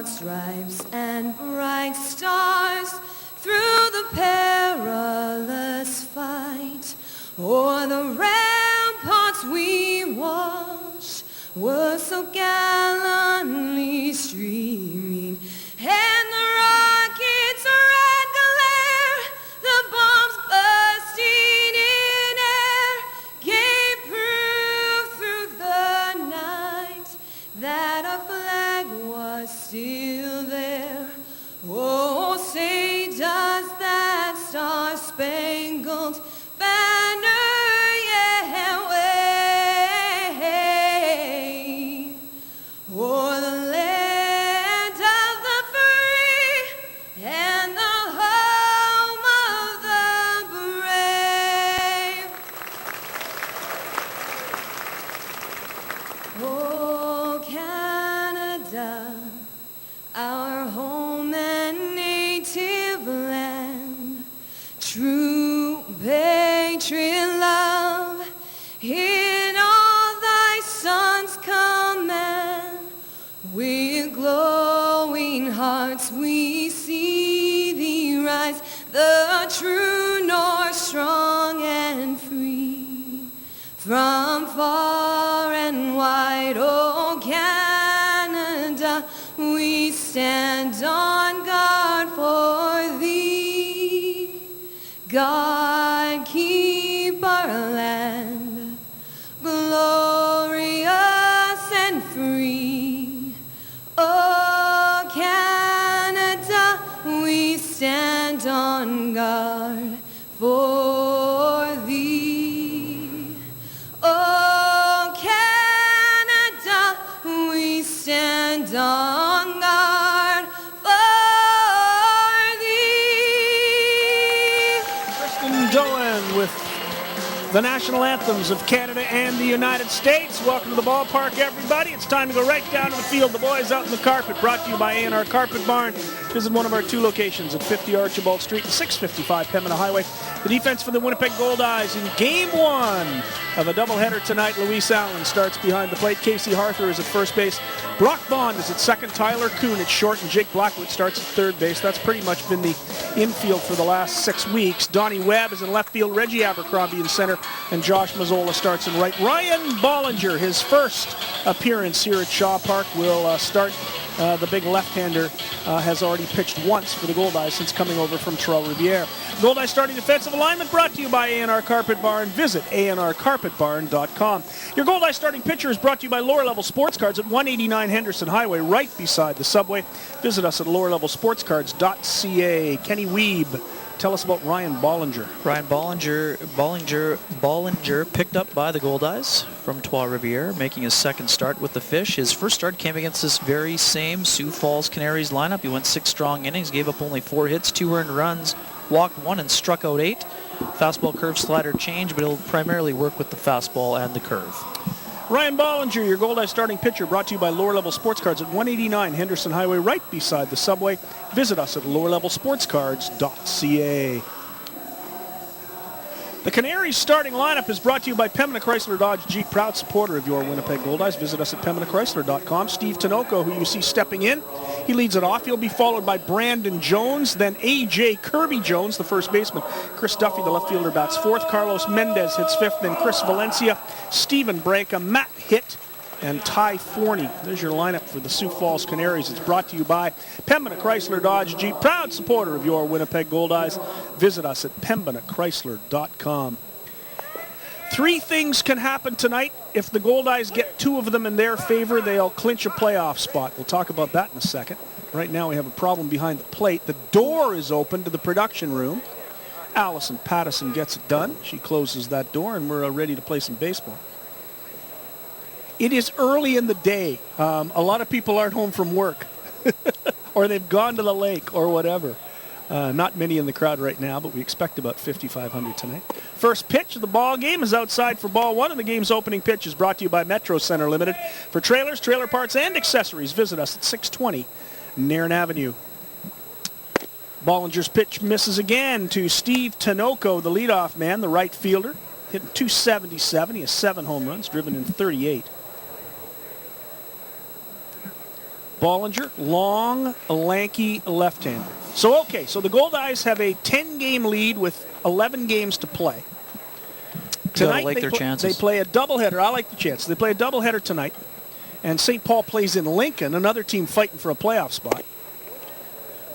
broad stripes and bright stars through the perilous fight. O'er the ramparts we watched were so gallantly streaming, and the rockets' red glare, the bombs bursting in air, gave proof through the night that our flag was still there. Oh, say does that star-spangled banner yet wave o'er the land of the free and the home of the brave. Oh, Canada, our home and native land, true patriot love in all thy sons' command. With glowing hearts we see thee rise, the true North, strong and free. From far and wide, oh Canada, we stand on guard for thee. God keep our land glorious and free. Oh Canada, we stand on guard for thee. Oh Canada, we stand on guard for thee. Kristen Dolan with the national anthems of Canada and the United States. Welcome to the ballpark, everybody. It's time to go right down to the field. The boys out in the carpet, brought to you by A&R Carpet Barn. Visit one of our two locations at 50 Archibald Street and 655 Pembina Highway. The defense for the Winnipeg Goldeyes in Game 1 of a doubleheader tonight. Luis Allen starts behind the plate. Casey Harther is at first base. Brock Bond is at second. Tyler Kuhn at short. And Jake Blackwood starts at third base. That's pretty much been the infield for the last 6 weeks. Donnie Webb is in left field. Reggie Abercrombie in center. And Josh Mazzola starts in right. Ryan Bollinger, his first appearance here at Shaw Park, will start. The big left-hander has already pitched once for the Goldeyes since coming over from Trois-Rivières. Goldeyes starting defensive alignment brought to you by A&R Carpet Barn. Visit anrcarpetbarn.com. Your Goldeyes starting pitcher is brought to you by Lower Level Sports Cards at 189 Henderson Highway, right beside the subway. Visit us at lowerlevelsportscards.ca. Kenny Weeb, tell us about Ryan Bollinger. Ryan Bollinger picked up by the Goldeyes from Trois-Rivières, making his second start with the Fish. His first start came against this very same Sioux Falls Canaries lineup. He went 6 strong innings, gave up only 4 hits, 2 earned runs, walked 1 and struck out 8. Fastball, curve, slider change, but he'll primarily work with the fastball and the curve. Ryan Bollinger, your Goldeyes starting pitcher, brought to you by Lower Level Sports Cards at 189 Henderson Highway, right beside the subway. Visit us at lowerlevelsportscards.ca. The Canaries starting lineup is brought to you by Pembina Chrysler Dodge Jeep, proud supporter of your Winnipeg Goldeyes. Visit us at pembinachrysler.com. Steve Tinoco, who you see stepping in, he leads it off. He'll be followed by Brandon Jones, then A.J. Kirby Jones, the first baseman. Chris Duffy, the left fielder, bats fourth. Carlos Mendez hits fifth. Then Chris Valencia, Steven Branca, Matt Hitt, and Ty Forney. There's your lineup for the Sioux Falls Canaries. It's brought to you by Pembina Chrysler Dodge Jeep, proud supporter of your Winnipeg Goldeyes. Visit us at pembinachrysler.com. 3 things can happen tonight. If the Goldeyes get 2 of them in their favor, they'll clinch a playoff spot. We'll talk about that in a second. Right now we have a problem behind the plate. The door is open to the production room. Allison Pattison gets it done. She closes that door, and we're ready to play some baseball. It is early in the day. A lot of people aren't home from work or they've gone to the lake or whatever. Not many in the crowd right now, but we expect about 5,500 tonight. First pitch of the ball game is outside for ball 1, and the game's opening pitch is brought to you by Metro Center Limited. For trailers, trailer parts, and accessories, visit us at 620 Nairn Avenue. Bollinger's pitch misses again to Steve Tinoco, the leadoff man, the right fielder. Hitting .277. He has 7 home runs, driven in 38. Bollinger, long, lanky left-hander. So the Goldeyes have a 10-game lead with 11 games to play. Tonight like their chances. They play a doubleheader. I like the chances. They play a doubleheader tonight, and St. Paul plays in Lincoln, another team fighting for a playoff spot.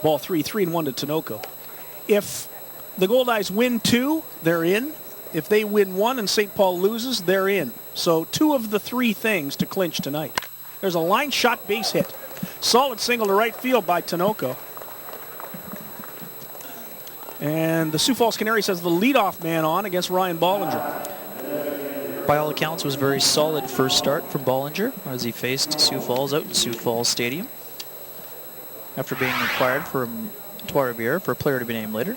Ball 3-1 to Tinoco. If the Goldeyes win 2, they're in. If they win 1 and St. Paul loses, they're in. So 2 of the 3 things to clinch tonight. There's a line shot base hit. Solid single to right field by Tinoco. And the Sioux Falls Canaries has the leadoff man on against Ryan Bollinger. By all accounts, it was a very solid first start from Bollinger as he faced Sioux Falls out in Sioux Falls Stadium after being required from Trois-Rivières for a player to be named later.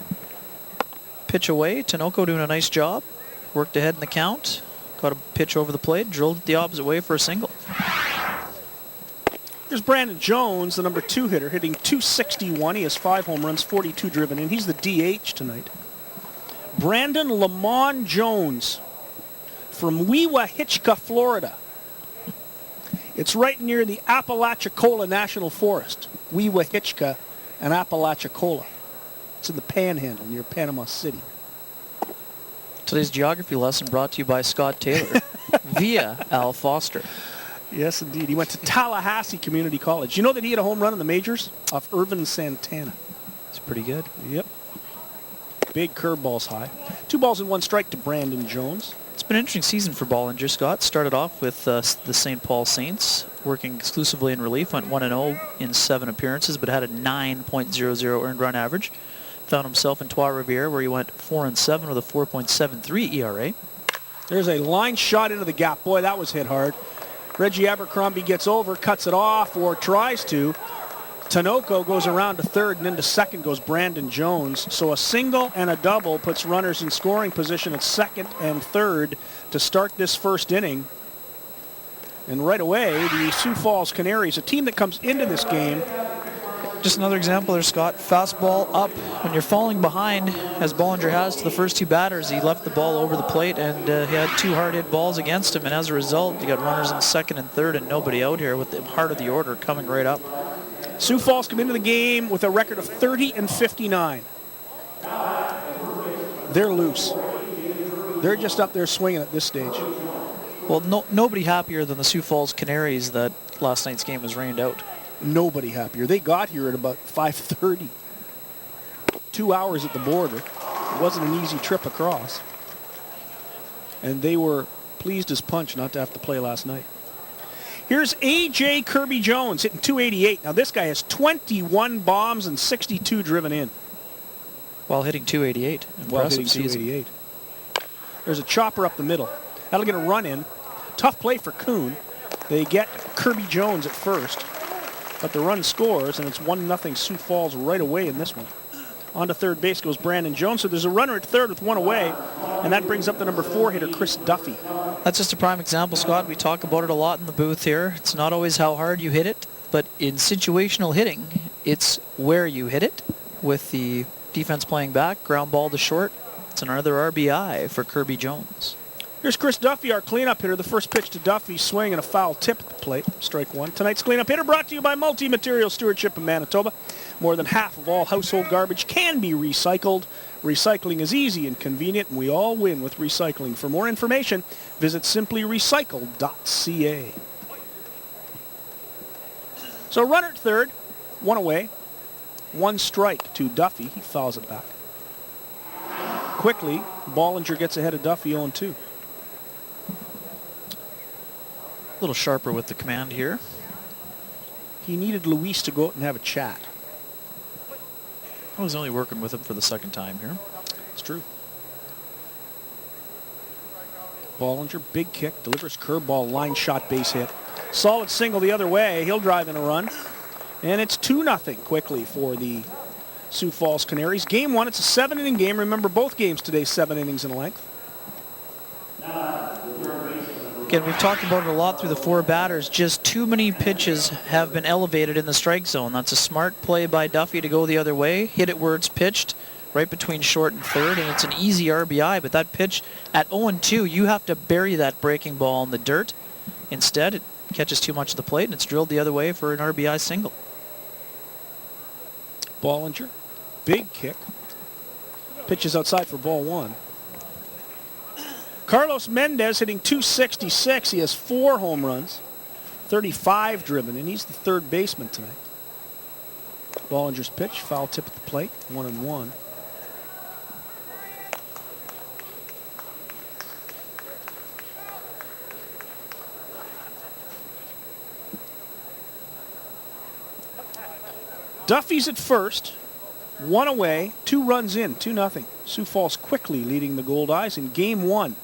Pitch away, Tinoco doing a nice job. Worked ahead in the count. Got a pitch over the plate, drilled it the opposite way for a single. Here's Brandon Jones, the number 2 hitter, hitting .261. He has 5 home runs, 42 driven in. He's the DH tonight. Brandon Lamont Jones from Weewahitchka, Florida. It's right near the Apalachicola National Forest. Weewahitchka and Apalachicola. It's in the Panhandle near Panama City. Today's geography lesson brought to you by Scott Taylor via Al Foster. Yes, indeed. He went to Tallahassee Community College. You know that he had a home run in the majors off Irvin Santana. It's pretty good. Yep. Big curveballs high. 2 balls and 1 strike to Brandon Jones. It's been an interesting season for Bollinger. Scott started off with the St. Paul Saints, working exclusively in relief, went 1-0 in 7 appearances, but had a 9.00 earned run average. Found himself in Trois-Rivières, where he went 4-7 with a 4.73 ERA. There's a line shot into the gap. Boy, that was hit hard. Reggie Abercrombie gets over, cuts it off, or tries to. Tinoco goes around to third, and into second goes Brandon Jones. So a single and a double puts runners in scoring position at second and third to start this first inning. And right away, the Sioux Falls Canaries, a team that comes into this game. Just another example there, Scott. Fastball up when you're falling behind, as Bollinger has to the first 2 batters. He left the ball over the plate, and he had 2 hard-hit balls against him. And as a result, you got runners in second and third and nobody out here with the heart of the order coming right up. Sioux Falls come into the game with a record of 30-59. They're loose. They're just up there swinging at this stage. Well, nobody happier than the Sioux Falls Canaries that last night's game was rained out. Nobody happier. They got here at about 5:30. 2 hours at the border. It wasn't an easy trip across. And they were pleased as punch not to have to play last night. Here's A.J. Kirby Jones hitting .288. Now this guy has 21 bombs and 62 driven in. While hitting .288. Impressive season. .288. There's a chopper up the middle. That'll get a run in. Tough play for Kuhn. They get Kirby Jones at first. But the run scores, and it's 1-0 Sioux Falls right away in this one. On to third base goes Brandon Jones. So there's a runner at third with 1 away, and that brings up the number 4 hitter, Chris Duffy. That's just a prime example, Scott. We talk about it a lot in the booth here. It's not always how hard you hit it, but in situational hitting, it's where you hit it. With the defense playing back, ground ball to short. It's another RBI for Kirby Jones. Here's Chris Duffy, our cleanup hitter. The first pitch to Duffy, swing and a foul tip at the plate. Strike 1. Tonight's cleanup hitter brought to you by Multi-Material Stewardship in Manitoba. More than half of all household garbage can be recycled. Recycling is easy and convenient, and we all win with recycling. For more information, visit simplyrecycle.ca. So runner at third, 1 away. 1 strike to Duffy. He fouls it back. Quickly, Bollinger gets ahead of Duffy 0-2. A little sharper with the command here. He needed Luis to go out and have a chat. I was only working with him for the second time here. It's true. Bollinger, big kick, delivers curveball, line shot, base hit. Solid single the other way. He'll drive in a run. And it's 2-0 quickly for the Sioux Falls Canaries. Game 1, it's a 7-inning game. Remember, both games today, 7 innings in length. Again, we've talked about it a lot through the 4 batters. Just too many pitches have been elevated in the strike zone. That's a smart play by Duffy to go the other way, hit it where it's pitched, right between short and third, and it's an easy RBI. But that pitch at 0-2, you have to bury that breaking ball in the dirt. Instead, it catches too much of the plate, and it's drilled the other way for an RBI single. Bollinger, big kick. Pitches outside for ball 1. Carlos Mendez hitting .266. He has 4 home runs, 35 driven, and he's the third baseman tonight. Bollinger's pitch, foul tip at the plate, 1-1. Duffy's at first, 1 away, 2 runs in, 2-0. Sioux Falls quickly leading the Goldeyes in game 1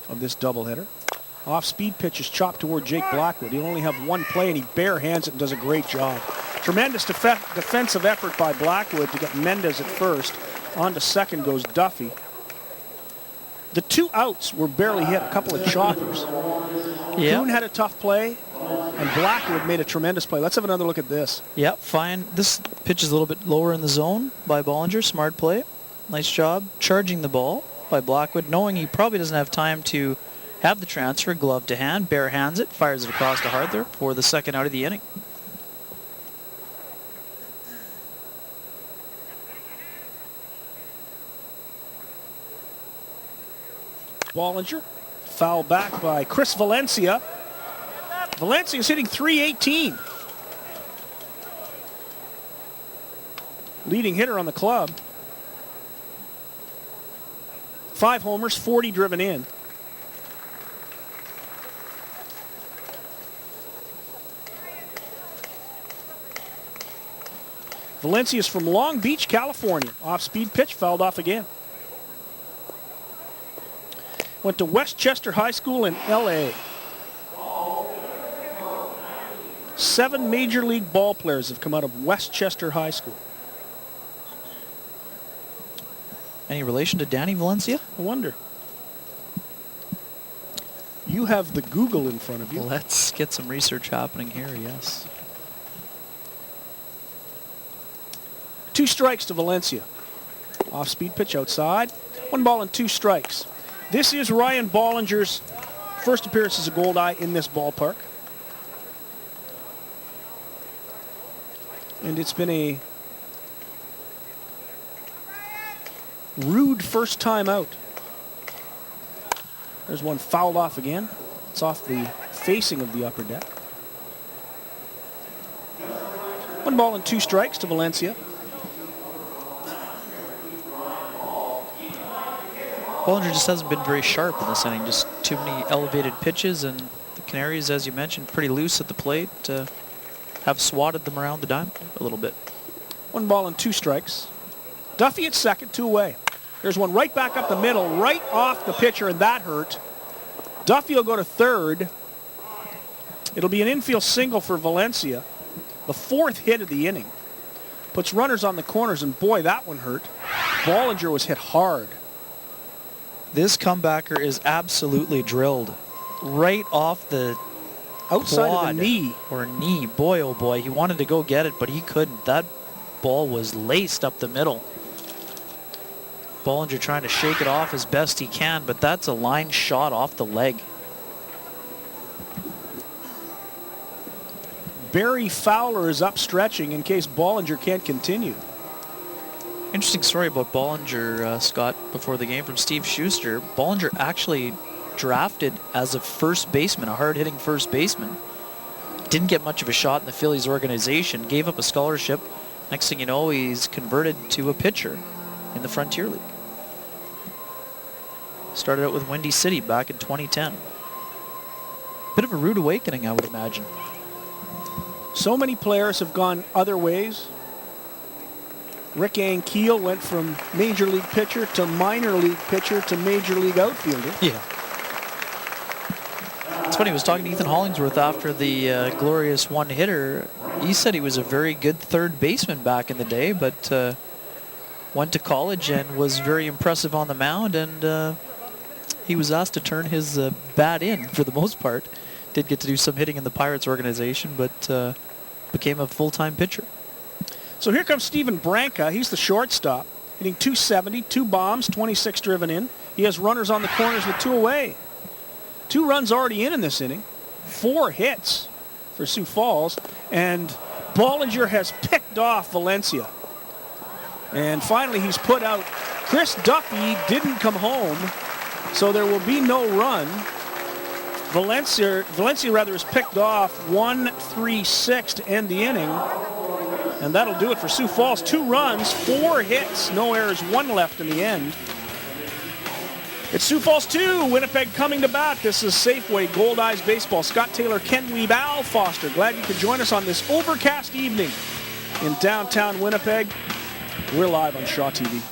of this doubleheader. Off-speed pitch is chopped toward Jake Blackwood. He'll only have 1 play, and he barehands it and does a great job. Tremendous defensive effort by Blackwood to get Mendez at first. On to second goes Duffy. The 2 outs were barely hit, a couple of choppers. Yeah. Kuhn had a tough play, and Blackwood made a tremendous play. Let's have another look at this. Yeah, fine. This pitch is a little bit lower in the zone by Bollinger. Smart play. Nice job charging the ball by Blackwood, knowing he probably doesn't have time to have the transfer. Glove to hand, bare hands it, fires it across to Harther for the second out of the inning. Bollinger, foul back by Chris Valencia. Valencia is hitting .318. Leading hitter on the club. 5 homers, 40 driven in. Valencia is from Long Beach, California. Off-speed pitch, fouled off again. Went to Westchester High School in L.A. 7 major league ball players have come out of Westchester High School. Any relation to Danny Valencia? I wonder. You have the Google in front of you. Let's get some research happening here, yes. 2 strikes to Valencia. Off-speed pitch outside. 1 ball and 2 strikes. This is Ryan Bollinger's first appearance as a Goldeye in this ballpark. And it's been a rude first time out. There's one fouled off again. It's off the facing of the upper deck. 1 ball and 2 strikes to Valencia. Bollinger just hasn't been very sharp in this inning. Just too many elevated pitches, and the Canaries, as you mentioned, pretty loose at the plate. Have swatted them around the diamond a little bit. 1 ball and 2 strikes. Duffy at second, 2 away. There's one right back up the middle, right off the pitcher, and that hurt. Duffy will go to third. It'll be an infield single for Valencia. The 4th hit of the inning. Puts runners on the corners, and boy, that one hurt. Bollinger was hit hard. This comebacker is absolutely drilled. Right off the outside quad of the knee. Or knee. Boy, oh boy. He wanted to go get it, but he couldn't. That ball was laced up the middle. Bollinger trying to shake it off as best he can, but that's a line shot off the leg. Barry Fowler is up stretching in case Bollinger can't continue. Interesting story about Bollinger, Scott, before the game from Steve Schuster. Bollinger actually drafted as a first baseman, a hard-hitting first baseman. Didn't get much of a shot in the Phillies organization, gave up a scholarship. Next thing you know, he's converted to a pitcher in the Frontier League. Started out with Windy City back in 2010. Bit of a rude awakening, I would imagine. So many players have gone other ways. Rick Ankiel went from major league pitcher to minor league pitcher to major league outfielder. Yeah. It's funny, I was talking to Ethan Hollingsworth after the glorious one-hitter. He said he was a very good third baseman back in the day, but went to college and was very impressive on the mound, and he was asked to turn his bat in for the most part. Did get to do some hitting in the Pirates organization, but became a full-time pitcher. So here comes Steven Branca. He's the shortstop, hitting .270, 2 bombs, 26 driven in. He has runners on the corners with 2 away. 2 runs already in this inning. 4 hits for Sioux Falls, and Bollinger has picked off Valencia. And finally, he's put out. Chris Duffy didn't come home, so there will be no run. Valencia has picked off 1-3-6 to end the inning. And that'll do it for Sioux Falls. 2 runs, 4 hits, no errors, 1 left in the end. It's Sioux Falls 2, Winnipeg coming to bat. This is Safeway Goldeyes Baseball. Scott Taylor, Ken Weeb, Al Foster. Glad you could join us on this overcast evening in downtown Winnipeg. We're live on Shaw TV.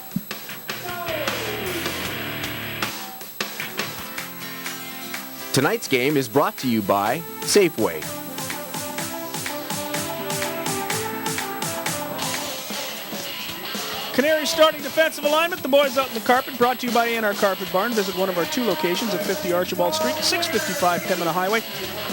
Tonight's game is brought to you by Safeway. Canaries starting defensive alignment. The boys out in the carpet, brought to you by A&R Carpet Barn. Visit one of our 2 locations at 50 Archibald Street and 655 Pembina Highway.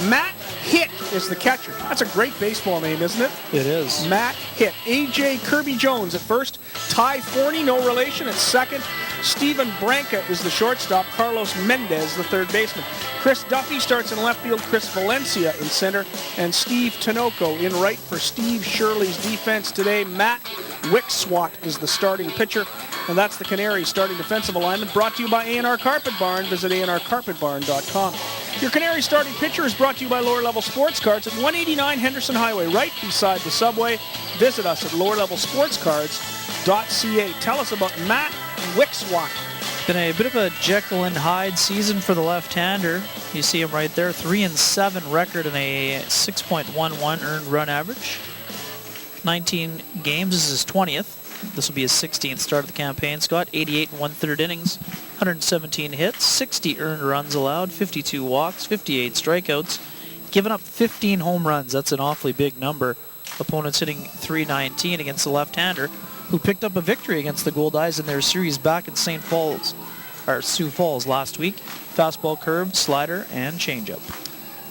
Matt Hitt is the catcher. That's a great baseball name, isn't it? It is. Matt Hitt. A.J. Kirby Jones at first. Ty Forney, no relation, at second. Stephen Branca is the shortstop. Carlos Mendez, the third baseman. Chris Duffy starts in left field. Chris Valencia in center. And Steve Tinoco in right for Steve Shirley's defense today. Matt Wickswat is the starting pitcher. And that's the Canaries starting defensive alignment, brought to you by A&R Carpet Barn. Visit anrcarpetbarn.com. Your Canaries starting pitcher is brought to you by Lower Level Sports Cards at 189 Henderson Highway, right beside the subway. Visit us at lowerlevelsportscards.ca. Tell us about Matt Wickswat. Been a bit of a Jekyll and Hyde season for the left-hander. You see him right there, 3-7 record and a 6.11 earned run average. 19 games, this is his 20th. This will be his 16th start of the campaign. Scott, 88 1/3 innings, 117 hits, 60 earned runs allowed, 52 walks, 58 strikeouts, given up 15 home runs. That's an awfully big number. Opponents hitting .319 against the left-hander, who picked up a victory against the Goldeyes in their series back in Sioux Falls last week. Fastball, curve, slider, and changeup.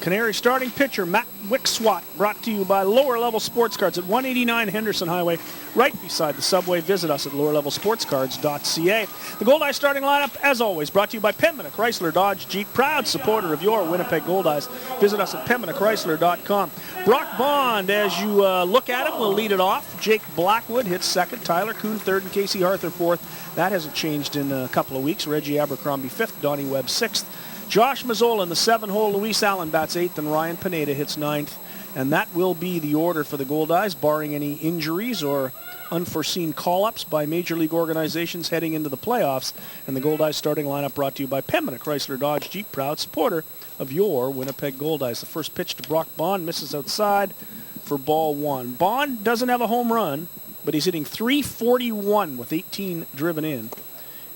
Canary starting pitcher Matt Wickswat, brought to you by Lower Level Sports Cards at 189 Henderson Highway, right beside the subway. Visit us at lowerlevelsportscards.ca. The Goldeyes starting lineup, as always, brought to you by Pembina Chrysler Dodge Jeep, proud supporter of your Winnipeg Goldeyes. Visit us at pembinachrysler.com. Brock Bond, as you look at him, will lead it off. Jake Blackwood hits second, Tyler Kuhn third, and Casey Arthur fourth. That hasn't changed in a couple of weeks. Reggie Abercrombie fifth, Donnie Webb sixth. Josh Mazzola in the 7-hole. Luis Allen bats 8th, and Ryan Pineda hits 9th. And that will be the order for the Goldeyes, barring any injuries or unforeseen call-ups by major league organizations heading into the playoffs. And the Goldeyes starting lineup brought to you by Pembina Chrysler Dodge Jeep, proud supporter of your Winnipeg Goldeyes. The first pitch to Brock Bond misses outside for ball 1. Bond doesn't have a home run, but he's hitting .341 with 18 driven in.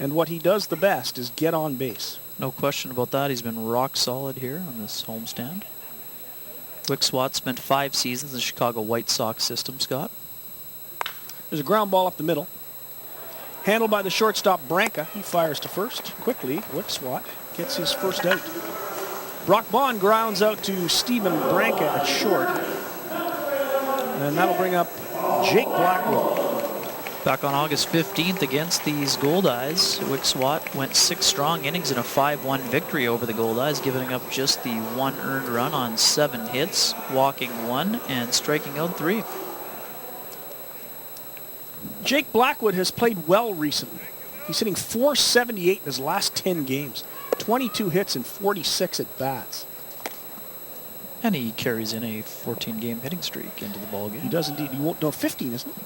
And what he does the best is get on base. No question about that. He's been rock solid here on this homestand. Wickswat spent 5 seasons in the Chicago White Sox system, Scott. There's a ground ball up the middle. Handled by the shortstop Branca. He fires to first. Quickly, Wickswat gets his first out. Brock Bond grounds out to Stephen Branca at short. And that'll bring up Jake Blackwood. Back on August 15th against these Goldeyes, Wickswat went 6 strong innings in a 5-1 victory over the Goldeyes, giving up just the 1 earned run on 7 hits, walking 1 and striking out 3. Jake Blackwood has played well recently. He's hitting .478 in his last 10 games, 22 hits and 46 at bats. And he carries in a 14-game hitting streak into the ballgame. He does indeed. You won't know, 15, isn't it?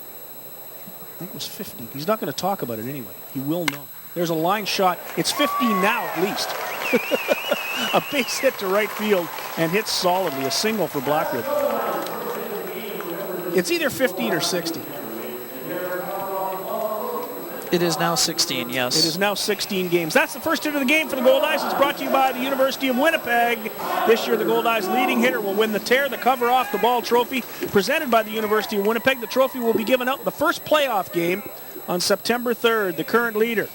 I think it was 15. He's not going to talk about it anyway. He will not. There's a line shot. It's 15 now at least. A base hit to right field and hits solidly. A single for Blackwood. It's either 15 or 16. It is now 16, yes. It is now 16 games. That's the first hit of the game for the Goldeyes. It's brought to you by the University of Winnipeg. This year, the Goldeyes leading hitter will win the Tear the Cover Off the Ball trophy presented by the University of Winnipeg. The trophy will be given out in the first playoff game on September 3rd. The current leader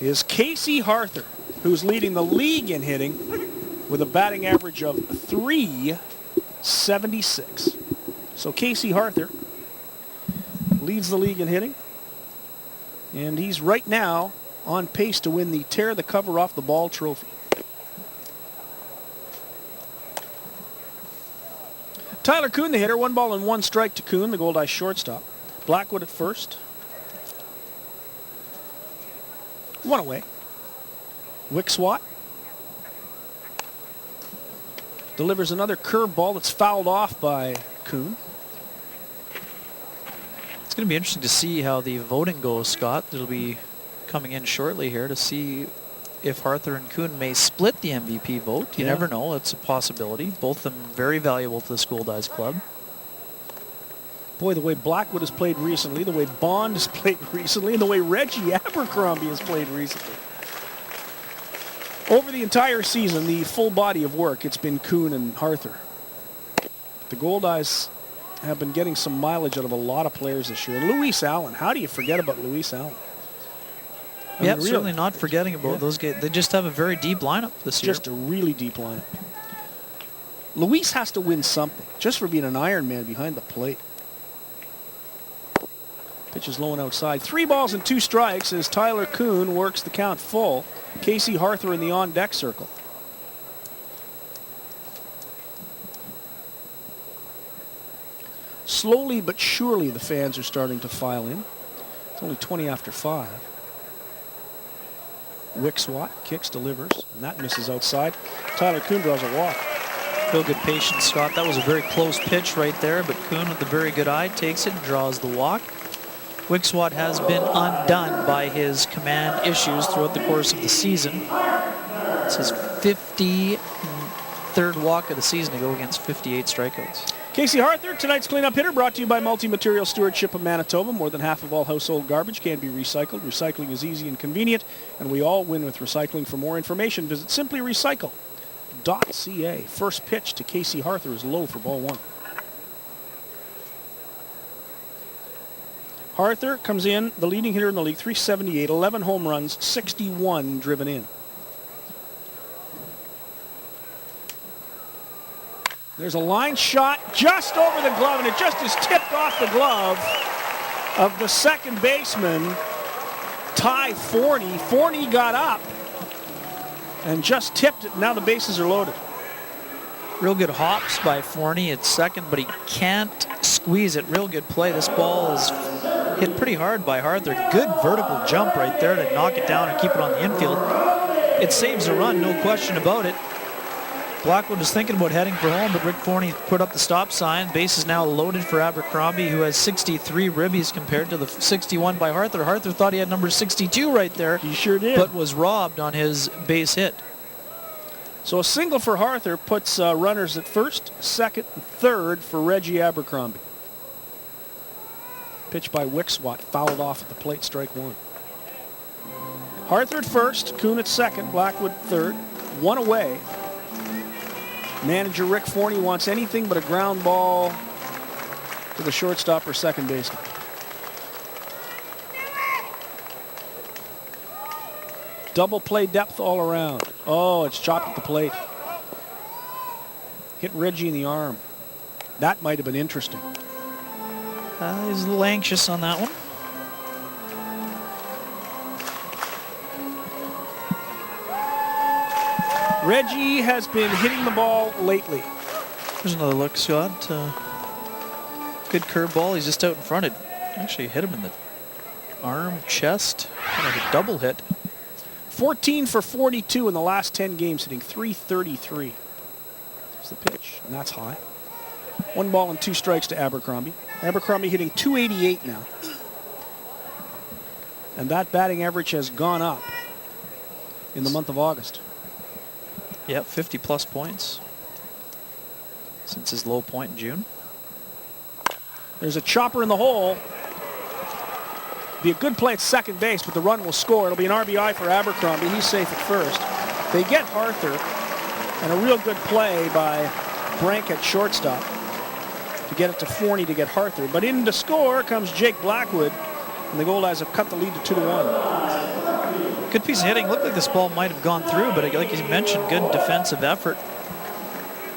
is Casey Arthur, who's leading the league in hitting with a batting average of .376. So Casey Arthur leads the league in hitting. And he's right now on pace to win the Tear the Cover Off the Ball trophy. Tyler Kuhn, the hitter. 1 ball and 1 strike to Kuhn, the Goldeyes shortstop. Blackwood at first. 1 away. Wickswat delivers another curveball that's fouled off by Kuhn. It's going to be interesting to see how the voting goes, Scott. It'll be coming in shortly here to see if Arthur and Kuhn may split the MVP vote. You never know. It's a possibility. Both of them very valuable to the Goldeyes club. Boy, the way Blackwood has played recently, the way Bond has played recently, and the way Reggie Abercrombie has played recently. Over the entire season, the full body of work, it's been Kuhn and Arthur. But the Goldeyes have been getting some mileage out of a lot of players this year. And Luis Allen, how do you forget about Luis Allen? Yeah, certainly not forgetting about those guys. They just have a very deep lineup this year. Just a really deep lineup. Luis has to win something, just for being an Iron Man behind the plate. Pitch is low and outside. 3 balls and 2 strikes as Tyler Kuhn works the count full. Casey Arthur in the on-deck circle. Slowly but surely the fans are starting to file in. It's only 20 after 5. Wickswat kicks, delivers, and that misses outside. Tyler Kuhn draws a walk. Real good patience, Scott. That was a very close pitch right there, but Kuhn with the very good eye takes it and draws the walk. Wickswat has been undone by his command issues throughout the course of the season. It's his 53rd walk of the season to go against 58 strikeouts. Casey Arthur, tonight's cleanup hitter, brought to you by Multi-Material Stewardship of Manitoba. More than half of all household garbage can be recycled. Recycling is easy and convenient, and we all win with recycling. For more information, visit simplyrecycle.ca. First pitch to Casey Arthur is low for ball 1. Arthur comes in, the leading hitter in the league, 378, 11 home runs, 61 driven in. There's a line shot just over the glove, and it just is tipped off the glove of the second baseman, Ty Forney. Forney got up and just tipped it. Now the bases are loaded. Real good hops by Forney at second, but he can't squeeze it. Real good play. This ball is hit pretty hard by Arthur. Good vertical jump right there to knock it down and keep it on the infield. It saves a run, no question about it. Blackwood was thinking about heading for home, but Rick Forney put up the stop sign. Base is now loaded for Abercrombie, who has 63 ribbies compared to the 61 by Arthur. Arthur thought he had number 62 right there. He sure did. But was robbed on his base hit. So a single for Arthur puts runners at first, second, and third for Reggie Abercrombie. Pitch by Wickswat, fouled off at the plate, strike 1. Arthur at first, Kuhn at second, Blackwood third, 1 away. Manager Rick Forney wants anything but a ground ball to the shortstop or second baseman. Double play depth all around. Oh, it's chopped at the plate. Hit Reggie in the arm. That might have been interesting. He's a little anxious on that one. Reggie has been hitting the ball lately. There's another look, Scott. Good curveball. He's just out in front. It actually hit him in the arm, chest. Kind of a double hit. 14 for 42 in the last 10 games, hitting .333. There's the pitch, and that's high. 1 ball and 2 strikes to Abercrombie. Abercrombie hitting .288 now. And that batting average has gone up in the month of August. Yep, 50-plus points since his low point in June. There's a chopper in the hole. Be a good play at second base, but the run will score. It'll be an RBI for Abercrombie. He's safe at first. They get Arthur, and a real good play by Brank at shortstop to get it to Forney to get Arthur. But in to score comes Jake Blackwood, and the Goldeyes have cut the lead to 2-1. Good piece of hitting. Looked like this ball might have gone through, but like you mentioned, good defensive effort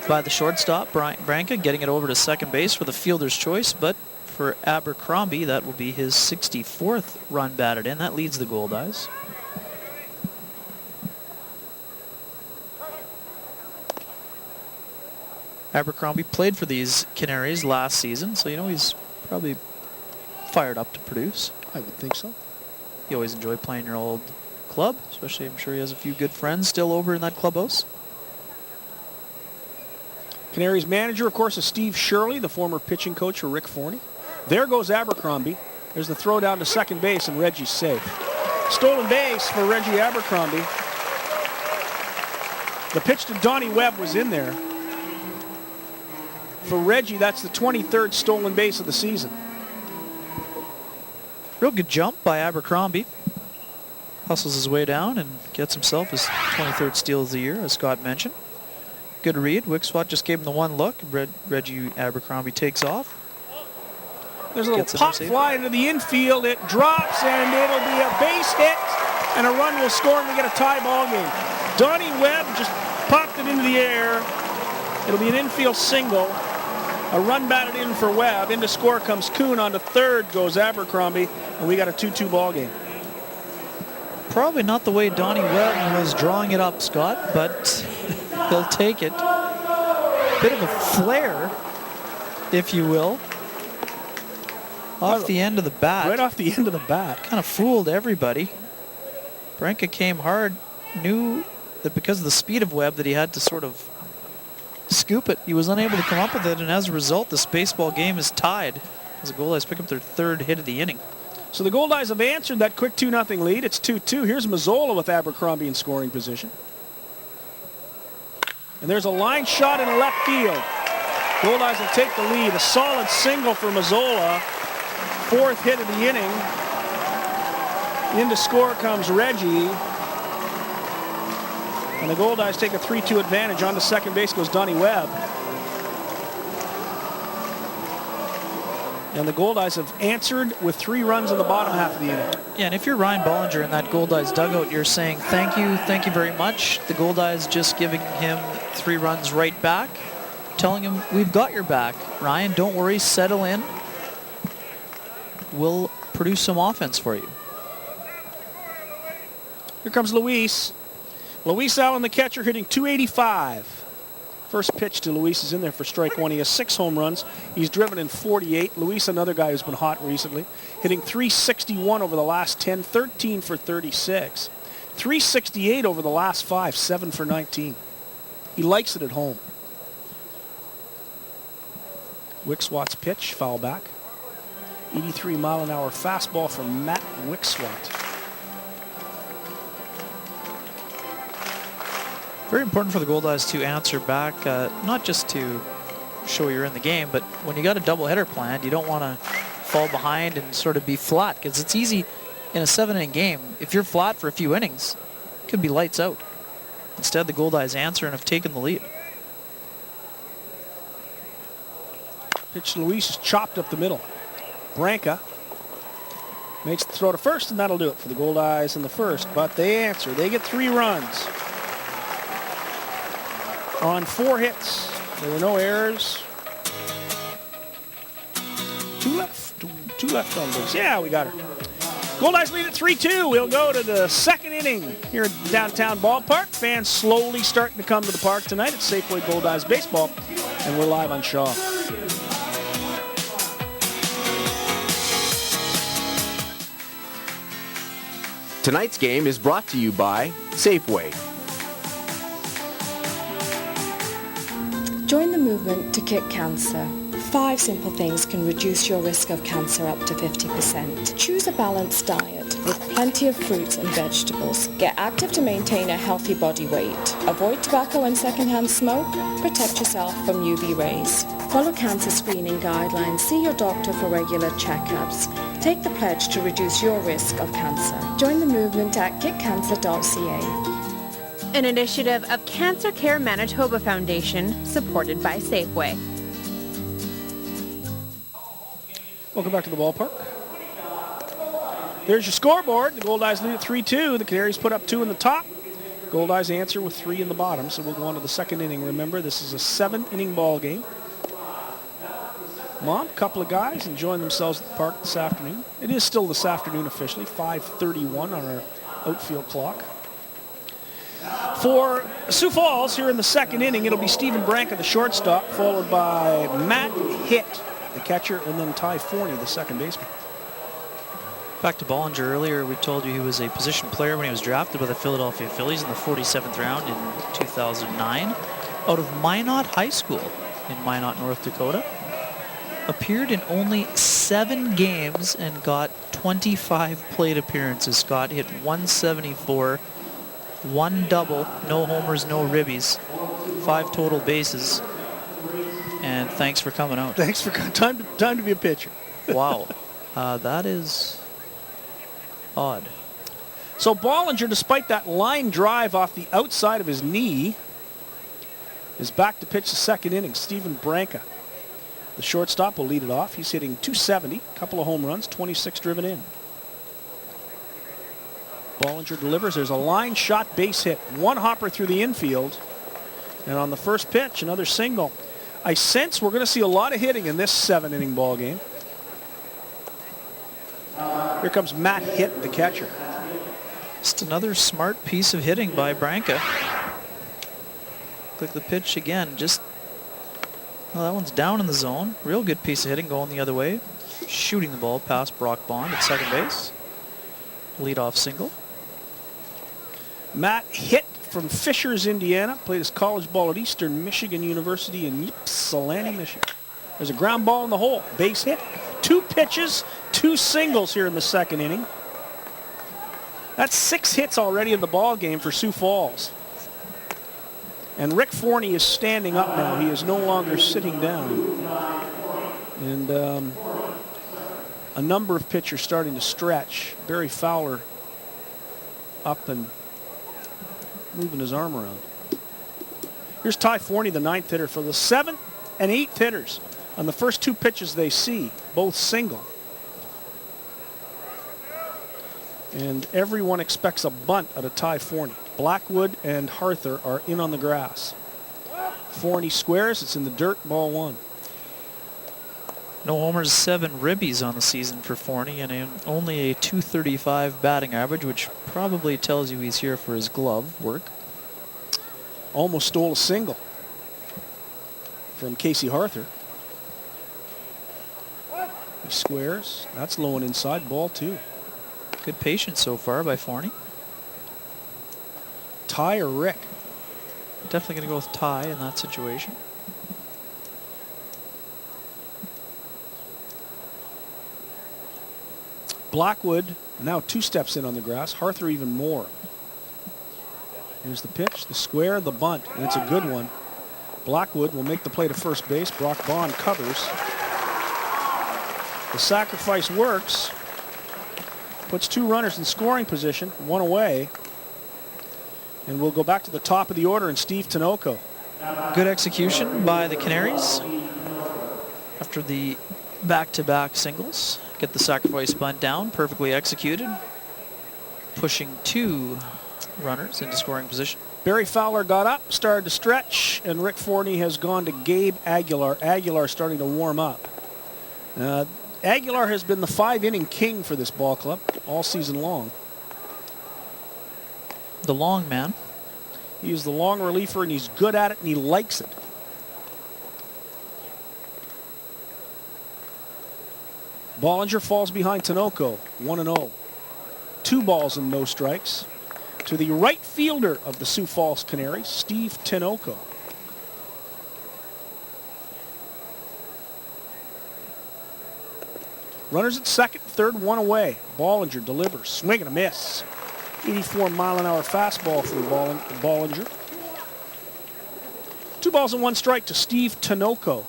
by the shortstop, Branca, getting it over to second base for the fielder's choice. But for Abercrombie, that will be his 64th run batted in. That leads the Goldeyes. Abercrombie played for these Canaries last season, so he's probably fired up to produce. I would think so. You always enjoy playing your old club, especially I'm sure he has a few good friends still over in that clubhouse. Canaries manager, of course, is Steve Shirley, the former pitching coach for Rick Forney. There goes Abercrombie. There's the throw down to second base, and Reggie's safe. Stolen base for Reggie Abercrombie. The pitch to Donnie Webb was in there. For Reggie, that's the 23rd stolen base of the season. Real good jump by Abercrombie. Hustles his way down and gets himself his 23rd steal of the year, as Scott mentioned. Good read. Wickswat just gave him the one look. Reggie Abercrombie takes off. There's a little pop fly into the infield. It drops, and it'll be a base hit, and a run will score, and we get a tie ball game. Donnie Webb just popped it into the air. It'll be an infield single. A run batted in for Webb. Into score comes Kuhn. On to third goes Abercrombie, and we got a 2-2 ball game. Probably not the way Donnie Webb was drawing it up, Scott, but he'll take it. Bit of a flare, if you will. Off the end of the bat. Right off the end of the bat. Kind of fooled everybody. Branca came hard, knew that because of the speed of Webb that he had to sort of scoop it. He was unable to come up with it, and as a result, this baseball game is tied as the Goldeyes pick up their third hit of the inning. So the Goldeyes have answered that quick 2-0 lead. It's 2-2. Here's Mazzola with Abercrombie in scoring position. And there's a line shot in left field. Goldeyes will take the lead. A solid single for Mazzola. Fourth hit of the inning. Into score comes Reggie. And the Goldeyes take a 3-2 advantage. On to second base goes Donnie Webb. And the Goldeyes have answered with 3 runs in the bottom half of the inning. Yeah, and if you're Ryan Bollinger in that Goldeyes dugout, you're saying thank you very much. The Goldeyes just giving him 3 runs right back, telling him we've got your back. Ryan, don't worry, settle in. We'll produce some offense for you. Here comes Luis. Luis Allen, the catcher, hitting .285. First pitch to Luis is in there for strike one. He has 6 home runs. He's driven in 48. Luis, another guy who's been hot recently, hitting .361 over the last 10, 13 for 36. .368 over the last 5, 7 for 19. He likes it at home. Wickswat's pitch, foul back. 83-mile-an-hour fastball from Matt Wickswat. Very important for the Goldeyes to answer back, not just to show you're in the game, but when you got a doubleheader planned, you don't want to fall behind and sort of be flat, because it's easy in a 7-inning game. If you're flat for a few innings, it could be lights out. Instead, the Goldeyes answer and have taken the lead. Pitch to Luis is chopped up the middle. Branca makes the throw to first, and that'll do it for the Goldeyes in the first. But they answer. They get 3 runs on 4 hits. There were no errors. 2 left. 2 left on base. Yeah, we got her. Goldeyes lead at 3-2. We'll go to the second inning here at downtown ballpark. Fans slowly starting to come to the park tonight at Safeway Goldeyes Baseball, and we're live on Shaw. Tonight's game is brought to you by Safeway. Join the movement to kick cancer. 5 simple things can reduce your risk of cancer up to 50%. Choose a balanced diet with plenty of fruits and vegetables. Get active to maintain a healthy body weight. Avoid tobacco and secondhand smoke. Protect yourself from UV rays. Follow cancer screening guidelines. See your doctor for regular checkups. Take the pledge to reduce your risk of cancer. Join the movement at kickcancer.ca. An initiative of Cancer Care Manitoba Foundation, supported by Safeway. Welcome back to the ballpark. There's your scoreboard. The Goldeyes lead at 3-2. The Canaries put up 2 in the top. Goldeyes answer with 3 in the bottom. So we'll go on to the second inning. Remember, this is a 7-inning ball game. A couple of guys enjoying themselves at the park this afternoon. It is still this afternoon officially, 5:31 on our outfield clock. For Sioux Falls here in the second inning, it'll be Stephen Branca, the shortstop, followed by Matt Hitt, the catcher, and then Ty Forney, the second baseman. Back to Bollinger earlier, we told you he was a position player when he was drafted by the Philadelphia Phillies in the 47th round in 2009. Out of Minot High School in Minot, North Dakota. Appeared in only 7 games and got 25 plate appearances. Scott hit 174, 1 double, no homers, no ribbies, 5 total bases. And thanks for coming out. Thanks for time to be a pitcher. Wow, that is odd. So Bollinger, despite that line drive off the outside of his knee, is back to pitch the second inning. Stephen Branca, the shortstop, will lead it off. He's hitting .270, a couple of home runs, 26 driven in. Bollinger delivers. There's a line shot base hit. 1 hopper through the infield. And on the first pitch, another single. I sense we're going to see a lot of hitting in this 7-inning ball game. Here comes Matt Hitt, the catcher. Just another smart piece of hitting by Branca. Click the pitch again. Just, well, that one's down in the zone. Real good piece of hitting going the other way. Shooting the ball past Brock Bond at second base. Leadoff single. Matt Hitt from Fishers, Indiana. Played his college ball at Eastern Michigan University in Ypsilanti, Michigan. There's a ground ball in the hole. Base hit. 2 pitches, 2 singles here in the second inning. That's 6 hits already in the ball game for Sioux Falls. And Rick Forney is standing up now. He is no longer sitting down. And a number of pitchers starting to stretch. Barry Fowler up and moving his arm around. Here's Ty Forney, the 9th hitter, for the 7th and 8th hitters. On the first 2 pitches they see, both single. And everyone expects a bunt out of Ty Forney. Blackwood and Harther are in on the grass. Forney squares. It's in the dirt. Ball 1. No homers, 7 ribbies on the season for Forney, and only a .235 batting average, which probably tells you he's here for his glove work. Almost stole a single from Casey Harther. He squares. That's low and inside. Ball 2. Good patience so far by Forney. Ty or Rick? Definitely going to go with Ty in that situation. Blackwood now 2 steps in on the grass. Harther even more. Here's the pitch, the square, the bunt, and it's a good one. Blackwood will make the play to first base. Brock Bond covers. The sacrifice works. Puts 2 runners in scoring position, 1 away. And we'll go back to the top of the order and Steve Tinoco. Good execution by the Canaries after the back-to-back singles. Get the sacrifice bunt down, perfectly executed. Pushing 2 runners into scoring position. Barry Fowler got up, started to stretch, and Rick Forney has gone to Gabe Aguilar. Aguilar starting to warm up. Aguilar has been the 5-inning king for this ball club all season long. The long man. He is the long reliever, and he's good at it, and he likes it. Bollinger falls behind Tinoco, 1-0. 2 balls and no strikes. To the right fielder of the Sioux Falls Canaries, Steve Tinoco. Runners at second, third, 1 away. Bollinger delivers, swing and a miss. 84-mile-an-hour fastball for Bollinger. 2 balls and 1 strike to Steve Tinoco.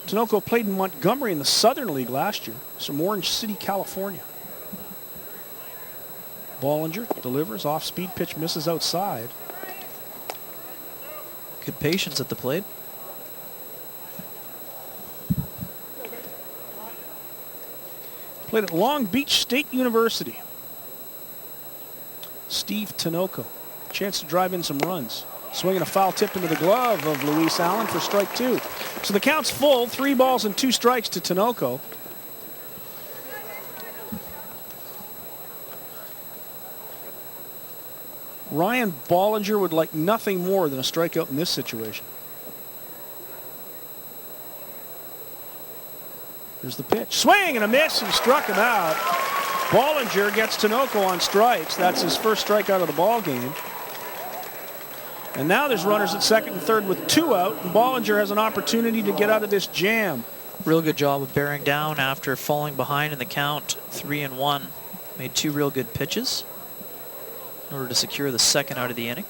Tinoco played in Montgomery in the Southern League last year. He's from Orange City, California. Bollinger delivers, off-speed pitch misses outside. Good patience at the plate. Played at Long Beach State University. Steve Tinoco. Chance to drive in some runs. Swinging a foul tip into the glove of Luis Allen for strike 2. So the count's full. 3 balls and 2 strikes to Tinoco. Ryan Bollinger would like nothing more than a strikeout in this situation. Here's the pitch. Swing and a miss. He struck him out. Bollinger gets Tinoco on strikes. That's his first strikeout of the ball game. And now there's runners at second and third with 2 out. And Bollinger has an opportunity to get out of this jam. Real good job of bearing down after falling behind in the count, 3-1. Made 2 real good pitches in order to secure the second out of the inning.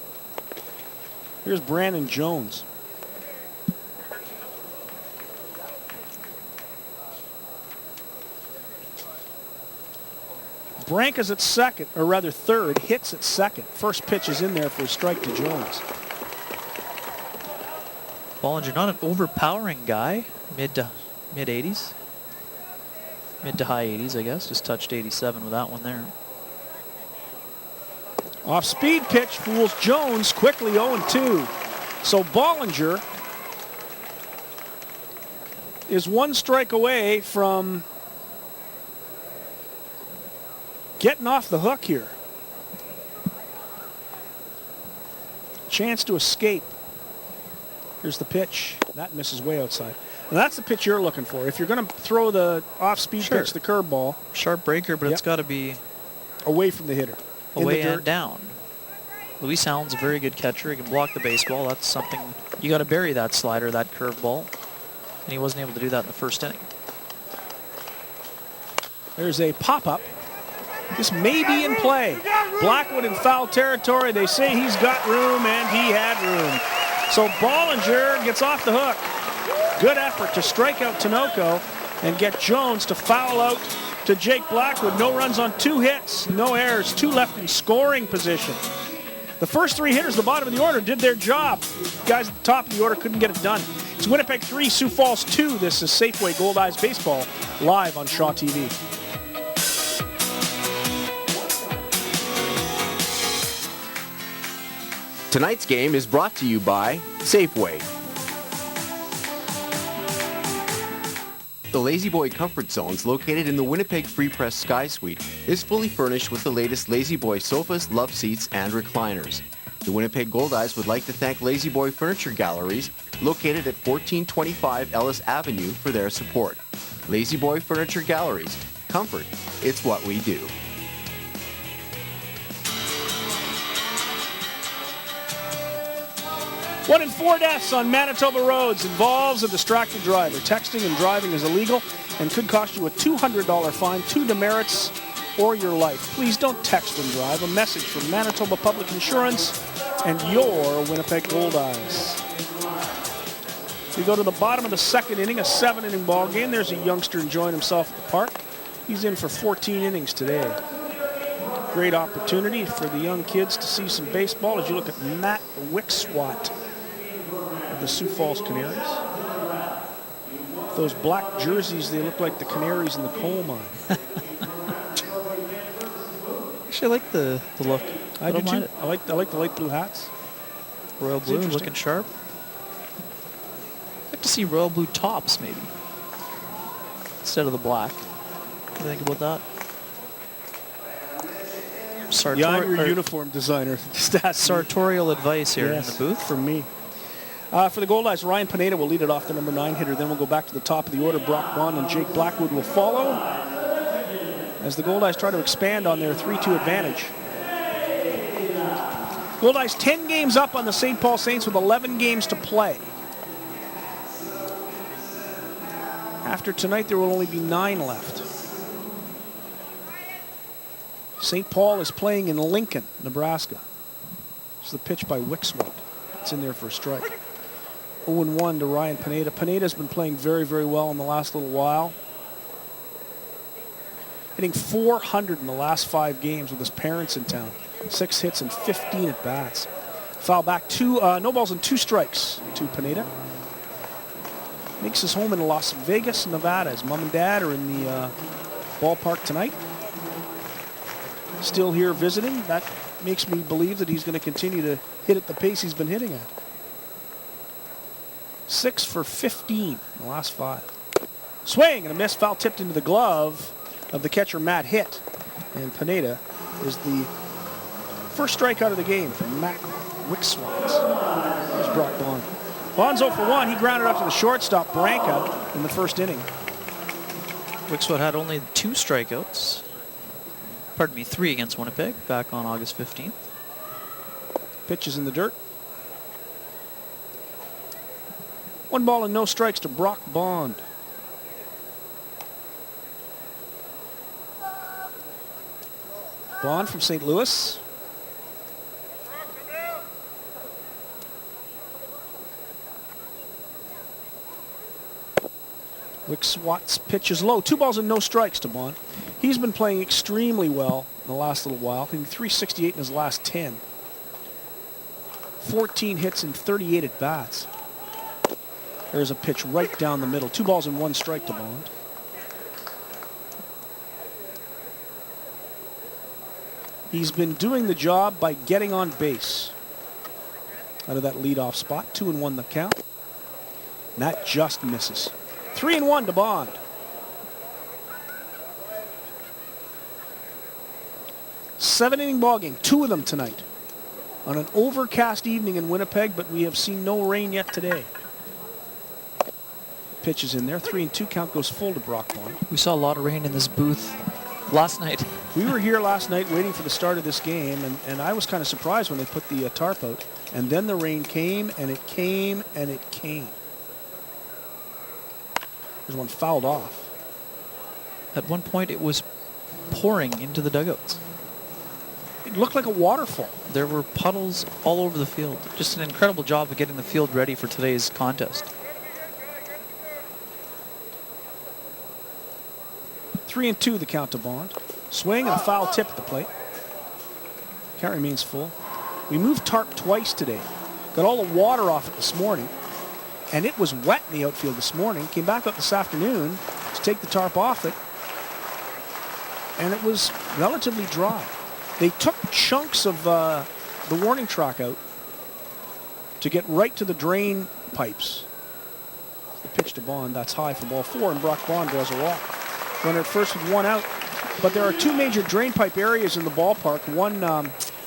Here's Brandon Jones. Branca's at second, or rather third, hits at second. First pitch is in there for a strike to Jones. Bollinger, not an overpowering guy, mid to high 80s, I guess. Just touched 87 with that one there. Off-speed pitch fools Jones, quickly 0-2. So Bollinger is 1 strike away from getting off the hook here. Chance to escape. Here's the pitch. That misses way outside. And that's the pitch you're looking for. If you're going to throw the off-speed pitch, the curveball. Sharp breaker, but it's got to be away from the hitter. Away and down. Luis Allen's a very good catcher. He can block the baseball. That's something. You got to bury that slider, that curveball. And he wasn't able to do that in the first inning. There's a pop-up. This may be in play. Blackwood in foul territory. They say he's got room, and he had room. So Bollinger gets off the hook. Good effort to strike out Tinoco and get Jones to foul out to Jake Blackwood. No runs on 2 hits, no errors, 2 left in scoring position. The first 3 hitters, the bottom of the order, did their job. Guys at the top of the order couldn't get it done. It's Winnipeg 3, Sioux Falls 2. This is Safeway Goldeyes Baseball live on Shaw TV. Tonight's game is brought to you by Safeway. The Lazy Boy Comfort Zones, located in the Winnipeg Free Press Sky Suite, is fully furnished with the latest Lazy Boy sofas, love seats, and recliners. The Winnipeg Goldeyes would like to thank Lazy Boy Furniture Galleries, located at 1425 Ellis Avenue, for their support. Lazy Boy Furniture Galleries. Comfort, it's what we do. 1 in 4 deaths on Manitoba roads involves a distracted driver. Texting and driving is illegal and could cost you a $200 fine, 2 demerits, or your life. Please don't text and drive. A message from Manitoba Public Insurance and your Winnipeg Goldeyes. We go to the bottom of the second inning, a 7-inning ball game. There's a youngster enjoying himself at the park. He's in for 14 innings today. Great opportunity for the young kids to see some baseball as you look at Matt Wickswat of the Sioux Falls Canaries. Those black jerseys, they look like the canaries in the coal mine. Actually, I like the look. I do too. I like the light blue hats. Royal blue, looking sharp. I'd like to see royal blue tops, maybe, instead of the black. What do you think about that? Yeah, I'm your uniform designer. Sartorial advice here in the booth. From me. For the Goldeyes, Ryan Pineda will lead it off, the number 9 hitter. Then we'll go back to the top of the order. Brock Bond and Jake Blackwood will follow as the Goldeyes try to expand on their 3-2 advantage. Goldeyes 10 games up on the St. Paul Saints with 11 games to play. After tonight, there will only be 9 left. St. Paul is playing in Lincoln, Nebraska. It's the pitch by Wickswat. It's in there for a strike. 0-1 to Ryan Pineda. Pineda's been playing very, very well in the last little while. Hitting .400 in the last 5 games with his parents in town. 6 hits and 15 at bats. Foul back, no balls and 2 strikes to Pineda. Makes his home in Las Vegas, Nevada. His mom and dad are in the ballpark tonight. Still here visiting. That makes me believe that he's going to continue to hit at the pace he's been hitting at. 6 for 15 in the last 5. Swing and a miss, foul tipped into the glove of the catcher Matt Hitt. And Pineda is the First strikeout of the game from Matt Wickswat. Here's Brock Bond. Bond's 0 for 1. He grounded up to the shortstop, Branca, in the first inning. Wickswood had only 2 strikeouts. Pardon me, 3 against Winnipeg back on August 15th. Pitches in the dirt. 1 ball and no strikes to Brock Bond. Bond from St. Louis. Wickswat's pitch is low. 2 balls and no strikes to Bond. He's been playing extremely well in the last little while, hitting .368 in his last 10. 14 hits and 38 at bats. There's a pitch right down the middle. 2 balls and 1 strike to Bond. He's been doing the job by getting on base out of that leadoff spot. 2-1 the count. And that just misses. 3-1 to Bond. 7-inning ball game. 2 of them tonight. On an overcast evening in Winnipeg, but we have seen no rain yet today. Pitch is in there. 3-2 count goes full to Brock Bond. We saw a lot of rain in this booth last night. We were here last night waiting for the start of this game, and I was kind of surprised when they put the tarp out. And then the rain came, and it came, and it came. There's one fouled off. At one point, it was pouring into the dugouts. It looked like a waterfall. There were puddles all over the field. Just an incredible job of getting the field ready for today's contest. 3-2 the count to Bond. Swing and a foul tip at the plate. Count remains full. We moved tarp twice today. Got all the water off it this morning. And it was wet in the outfield this morning. Came back up this afternoon to take the tarp off it. And it was relatively dry. They took chunks of the warning track out to get right to the drain pipes. The pitch to Bond, that's high for ball 4, and Brock Bond draws a walk. Runner at first with 1 out. But there are 2 major drain pipe areas in the ballpark. One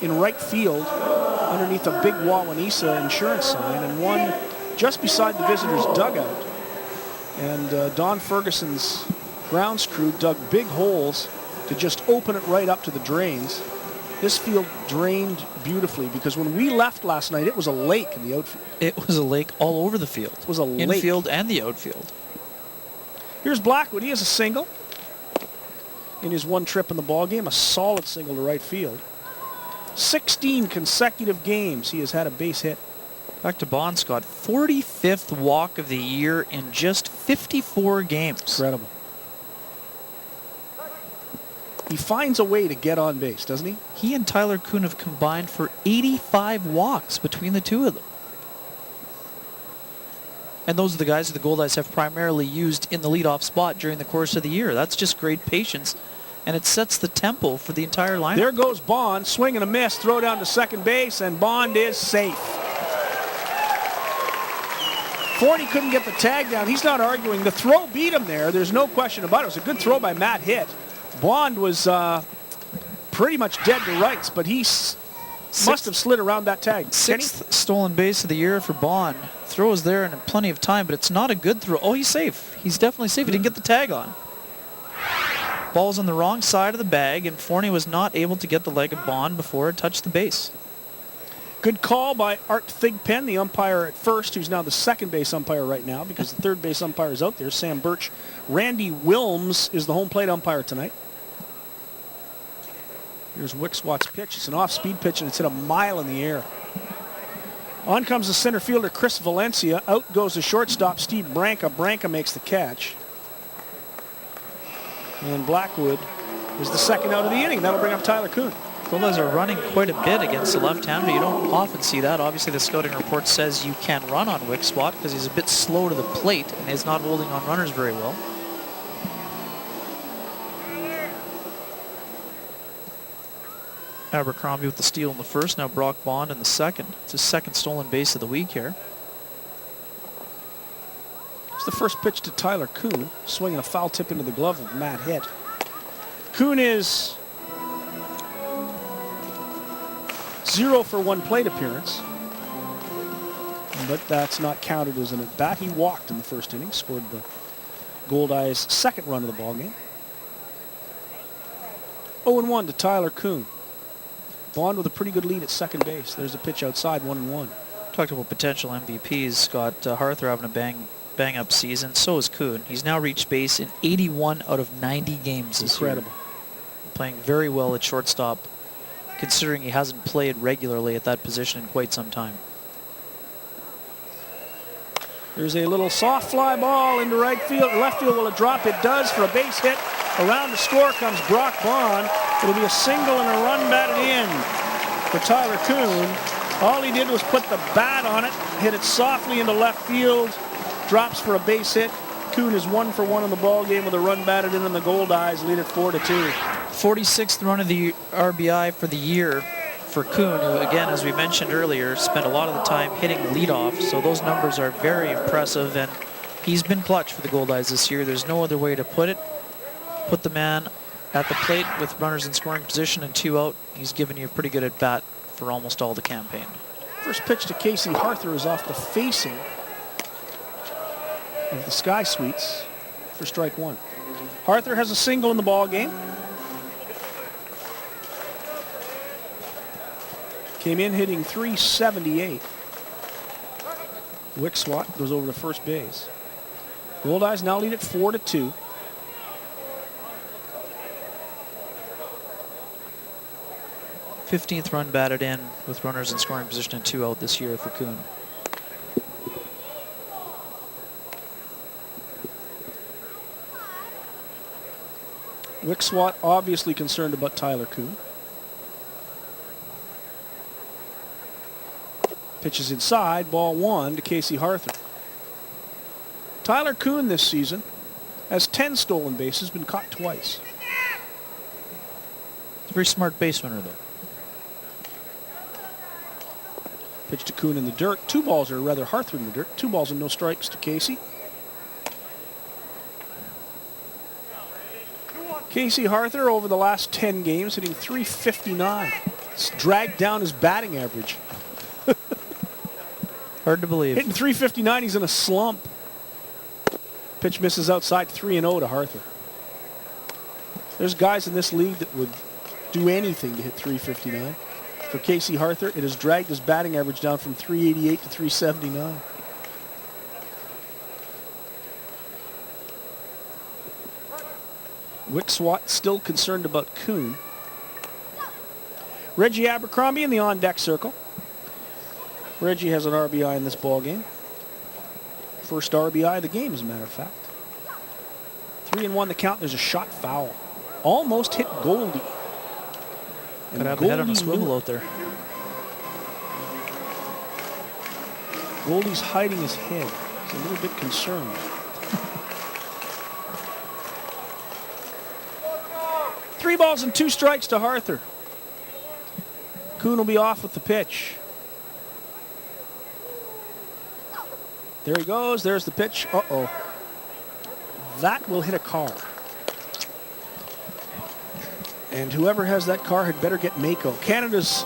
in right field underneath a big Wawanesa insurance sign, and one just beside the visitors' dugout. And Don Ferguson's grounds crew dug big holes to just open it right up to the drains. This field drained beautifully because when we left last night, it was a lake in the outfield. It was a lake all over the field. It was a lake. Infield and the outfield. Here's Blackwood. He has a single in his 1 trip in the ballgame. A solid single to right field. 16 consecutive games he has had a base hit. Back to Bond, Scott. 45th walk of the year in just 54 games. Incredible. He finds a way to get on base, doesn't he? He and Tyler Kuhn have combined for 85 walks between the 2 of them. And those are the guys that the Goldeyes have primarily used in the leadoff spot during the course of the year. That's just great patience, and it sets the tempo for the entire lineup. There goes Bond, swing and a miss, throw down to second base, and Bond is safe. Forney couldn't get the tag down. He's not arguing. The throw beat him there. There's no question about it. It was a good throw by Matt Hitt. Bond was pretty much dead to rights, but he must have slid around that tag. 6th stolen base of the year for Bond. Throw is there in plenty of time, but it's not a good throw. Oh, he's safe. He's definitely safe. He didn't get the tag on. Ball's on the wrong side of the bag, and Forney was not able to get the leg of Bond before it touched the base. Good call by Art Thigpen, the umpire at first, who's now the second base umpire right now because the third base umpire is out there, Sam Birch. Randy Wilms is the home plate umpire tonight. Here's Wickswat's pitch. It's an off-speed pitch, and it's hit a mile in the air. On comes the center fielder, Chris Valencia. Out goes the shortstop, Steve Branca. Branca makes the catch. And Blackwood is the second out of the inning. That'll bring up Tyler Kuhn. Goldeyes are running quite a bit against the left-hander. You don't often see that. Obviously, the scouting report says you can run on Wickswat because he's a bit slow to the plate and is not holding on runners very well. Abercrombie with the steal in the first. Now Brock Bond in the second. It's his 2nd stolen base of the week here. It's the first pitch to Tyler Kuhn, swinging a foul tip into the glove of Matt Hitt. Kuhn is 0 for 1 plate appearance. But that's not counted as an at-bat. He walked in the first inning, scored the Goldeyes' second run of the ballgame. 0-1 to Tyler Kuhn. Bond with a pretty good lead at second base. There's a pitch outside, 1-1. Talked about potential MVPs. Scott Harther having a bang-up season. So is Kuhn. He's now reached base in 81 out of 90 games this year. Incredible. Playing very well at shortstop, considering he hasn't played regularly at that position in quite some time. There's a little soft fly ball into right field. Left field, will it drop? It does for a base hit. Around to score comes Brock Bond. It'll be a single and a run batted in for Tyler Kuhn. All he did was put the bat on it, hit it softly into left field, drops for a base hit. Kuhn is 1 for 1 in the ball game with a run batted in, and the Goldeyes lead it 4-2. 46th run of the RBI for the year for Kuhn, who, again, as we mentioned earlier, spent a lot of the time hitting leadoff. So those numbers are very impressive, and he's been clutch for the Goldeyes this year. There's no other way to put it. Put the man at the plate with runners in scoring position and 2 out. He's given you a pretty good at bat for almost all the campaign. First pitch to Casey Harther is off the facing of the Sky Suites for strike 1. Harther has a single in the ball game. Came in hitting .378. Wickswat goes over to first base. Goldeyes now lead at 4-2. th run batted in with runners in scoring position and 2 out this year for Kuhn. Wickswat obviously concerned about Tyler Kuhn. Pitches inside, ball 1 to Casey Harther. Tyler Kuhn this season has 10 stolen bases, been caught twice. He's a very smart base runner, though. Pitch to Kuhn in the dirt. 2 balls, or rather Harther in the dirt. 2 balls and no strikes to Casey. Casey Harther over the last 10 games hitting .359. It's dragged down his batting average. Hard to believe. Hitting .359, he's in a slump. Pitch misses outside, 3-0 to Harther. There's guys in this league that would do anything to hit .359. For Casey Harther, it has dragged his batting average down from .388 to .379. Wickswat still concerned about Kuhn. Reggie Abercrombie in the on-deck circle. Reggie has an RBI in this ball game. First RBI of the game, as a matter of fact. 3-1 the count. There's a shot foul. Almost hit Goldie. And gotta have the head on a swivel out there. Goldie's hiding his head. He's a little bit concerned. Three balls and 2 strikes to Harther. Kuhn will be off with the pitch. There he goes. There's the pitch. Uh-oh. That will hit a car. And whoever has that car had better get Mako. Canada's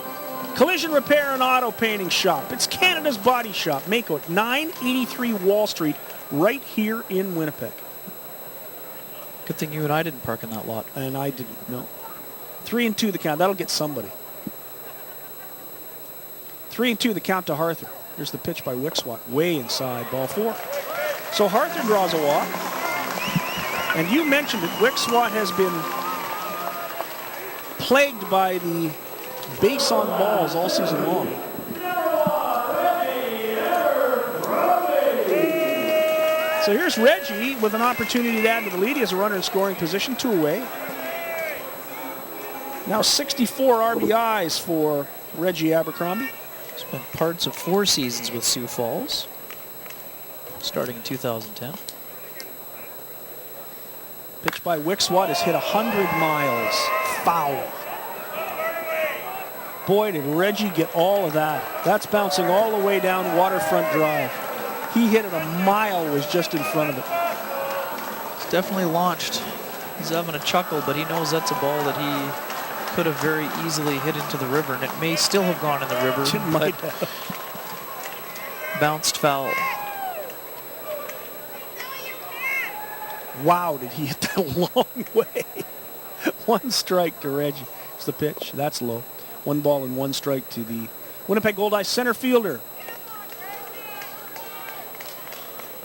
collision repair and auto painting shop. It's Canada's Body Shop. Mako at 983 Wall Street, right here in Winnipeg. Good thing you and I didn't park in that lot. And I didn't, no. 3-2 the count. That'll get somebody. 3-2 the count to Harther. Here's the pitch by Wickswat. Way inside, ball 4. So Harther draws a walk. And you mentioned it, Wickswat has been plagued by the base on balls all season long. So here's Reggie with an opportunity to add to the lead. He has a runner in scoring position, 2 away. Now 64 RBIs for Reggie Abercrombie. Spent parts of 4 seasons with Sioux Falls, starting in 2010. Pitch by Wickswat has hit 100 miles. Foul. Boy, did Reggie get all of that. That's bouncing all the way down Waterfront Drive. He hit it a mile, was just in front of it. It's definitely launched. He's having a chuckle, but he knows that's a ball that he could have very easily hit into the river, and it may still have gone in the river, It might have. bounced foul. Wow, did he hit that a long way. 1 strike to Reggie. It's the pitch. That's low. 1 ball and 1 strike to the Winnipeg Goldeyes center fielder.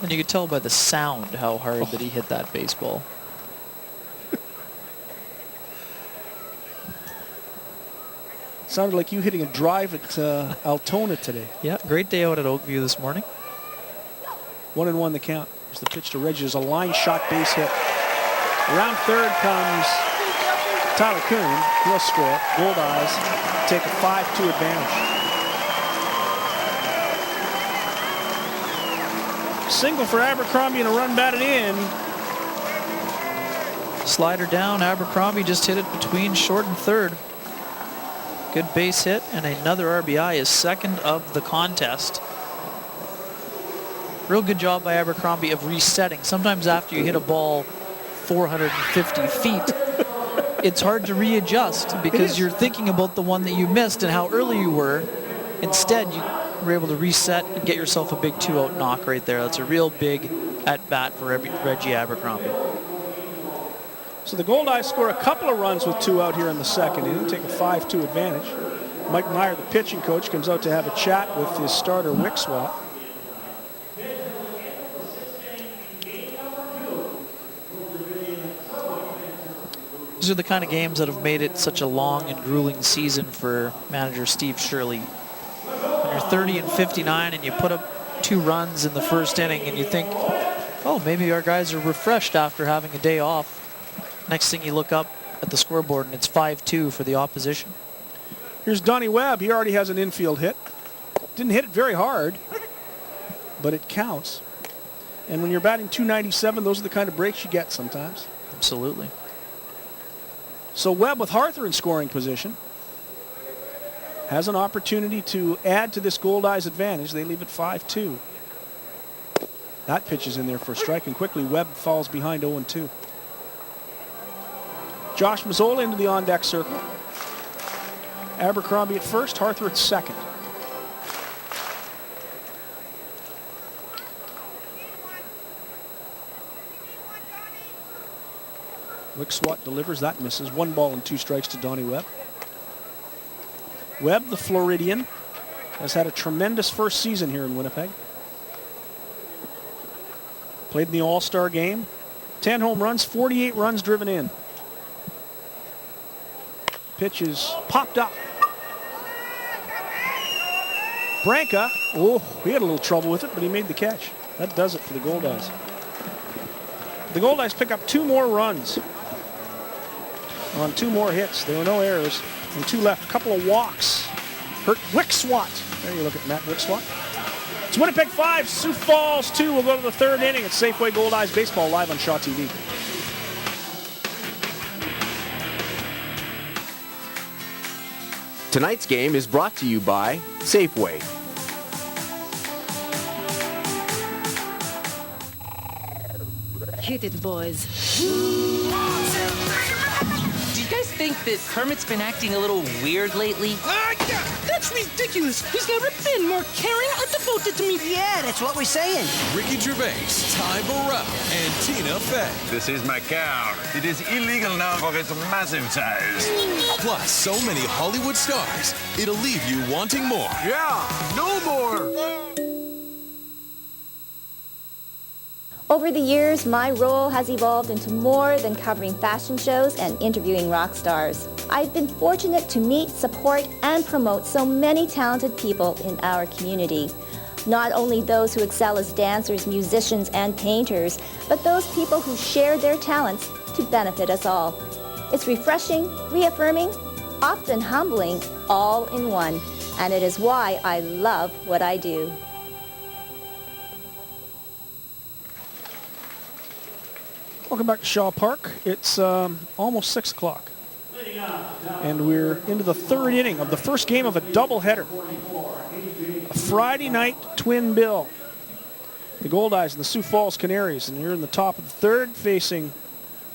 And you could tell by the sound how hard that he hit that baseball. Sounded like you hitting a drive at Altona today. Yeah, great day out at Oakview this morning. 1-1 the count. There's the pitch to Reggie. There's a line shot base hit. Around third comes Tyler Kuhn. He'll score. Goldeyes take a 5-2 advantage. Single for Abercrombie and a run batted in. Slider down, Abercrombie just hit it between short and third. Good base hit and another RBI, his second of the contest. Real good job by Abercrombie of resetting. Sometimes after you hit a ball 450 feet, it's hard to readjust because you're thinking about the one that you missed and how early you were. Instead, you were able to reset and get yourself a big 2-out knock right there. That's a real big at-bat for Reggie Abercrombie. So the Goldeyes score a couple of runs with 2 out here in the second inning, take a 5-2 advantage. Mike Meyer, the pitching coach, comes out to have a chat with his starter, Wickswat. These are the kind of games that have made it such a long and grueling season for manager Steve Shirley. When you're 30 and 59 and you put up 2 runs in the first inning and you think, oh, maybe our guys are refreshed after having a day off. Next thing you look up at the scoreboard and it's 5-2 for the opposition. Here's Donnie Webb. He already has an infield hit. Didn't hit it very hard, but it counts. And when you're batting .297, those are the kind of breaks you get sometimes. Absolutely. So Webb with Harther in scoring position has an opportunity to add to this Goldeyes advantage. They leave it 5-2. That pitch is in there for a strike, and quickly Webb falls behind 0-2. Josh Mazzola into the on-deck circle. Abercrombie at first, Harther at second. Wickswat delivers, that misses. 1 ball and 2 strikes to Donnie Webb. Webb, the Floridian, has had a tremendous first season here in Winnipeg. Played in the All-Star game. 10 home runs, 48 runs driven in. Pitch is popped up. Branca, oh, he had a little trouble with it, but he made the catch. That does it for the Goldeyes. The Goldeyes pick up 2 more runs on 2 more hits. There were no errors and 2 left. A couple of walks hurt Wickswat. There you look at Matt Wickswat. It's Winnipeg 5, Sioux Falls 2. We'll go to the 3rd inning. It's Safeway Goldeyes Baseball live on Shaw TV. Tonight's game is brought to you by Safeway. Hit it, boys. Do you guys think that Kermit's been acting a little weird lately? That's ridiculous. He's never been more caring or devoted to me. Yeah, that's what we're saying. Ricky Gervais, Ty Burrell, and Tina Fey. This is my car. It is illegal now for its massive size. Plus, so many Hollywood stars, it'll leave you wanting more. Yeah, no more. Over the years, my role has evolved into more than covering fashion shows and interviewing rock stars. I've been fortunate to meet, support, and promote so many talented people in our community. Not only those who excel as dancers, musicians, and painters, but those people who share their talents to benefit us all. It's refreshing, reaffirming, often humbling, all in one. And it is why I love what I do. Welcome back to Shaw Park. It's almost 6 o'clock. And we're into the 3rd inning of the first game of a doubleheader. A Friday night twin bill. The Goldeyes and the Sioux Falls Canaries. And here in the top of the 3rd facing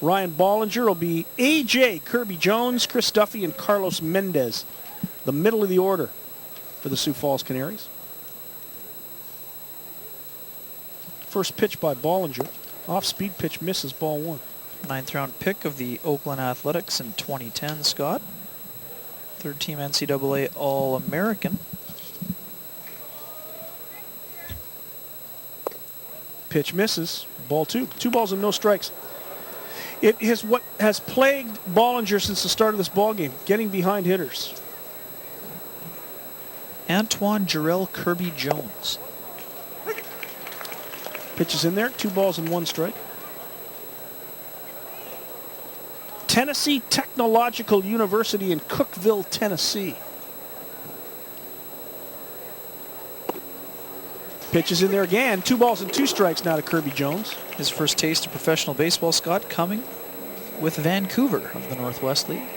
Ryan Bollinger will be AJ, Kirby Jones, Chris Duffy, and Carlos Mendez. The middle of the order for the Sioux Falls Canaries. First pitch by Bollinger. Off-speed pitch misses, ball 1. 9th round pick of the Oakland Athletics in 2010, Scott. Third team NCAA All-American. Pitch misses, ball 2. 2 balls and no strikes. It is what has plagued Bollinger since the start of this ball game, getting behind hitters. Antoine Jarrell Kirby Jones. Pitch is in there, 2 balls and 1 strike. Tennessee Technological University in Cookeville, Tennessee. Pitch is in there again, 2 balls and 2 strikes now to Kirby Jones. His first taste of professional baseball, Scott, coming with Vancouver of the Northwest League.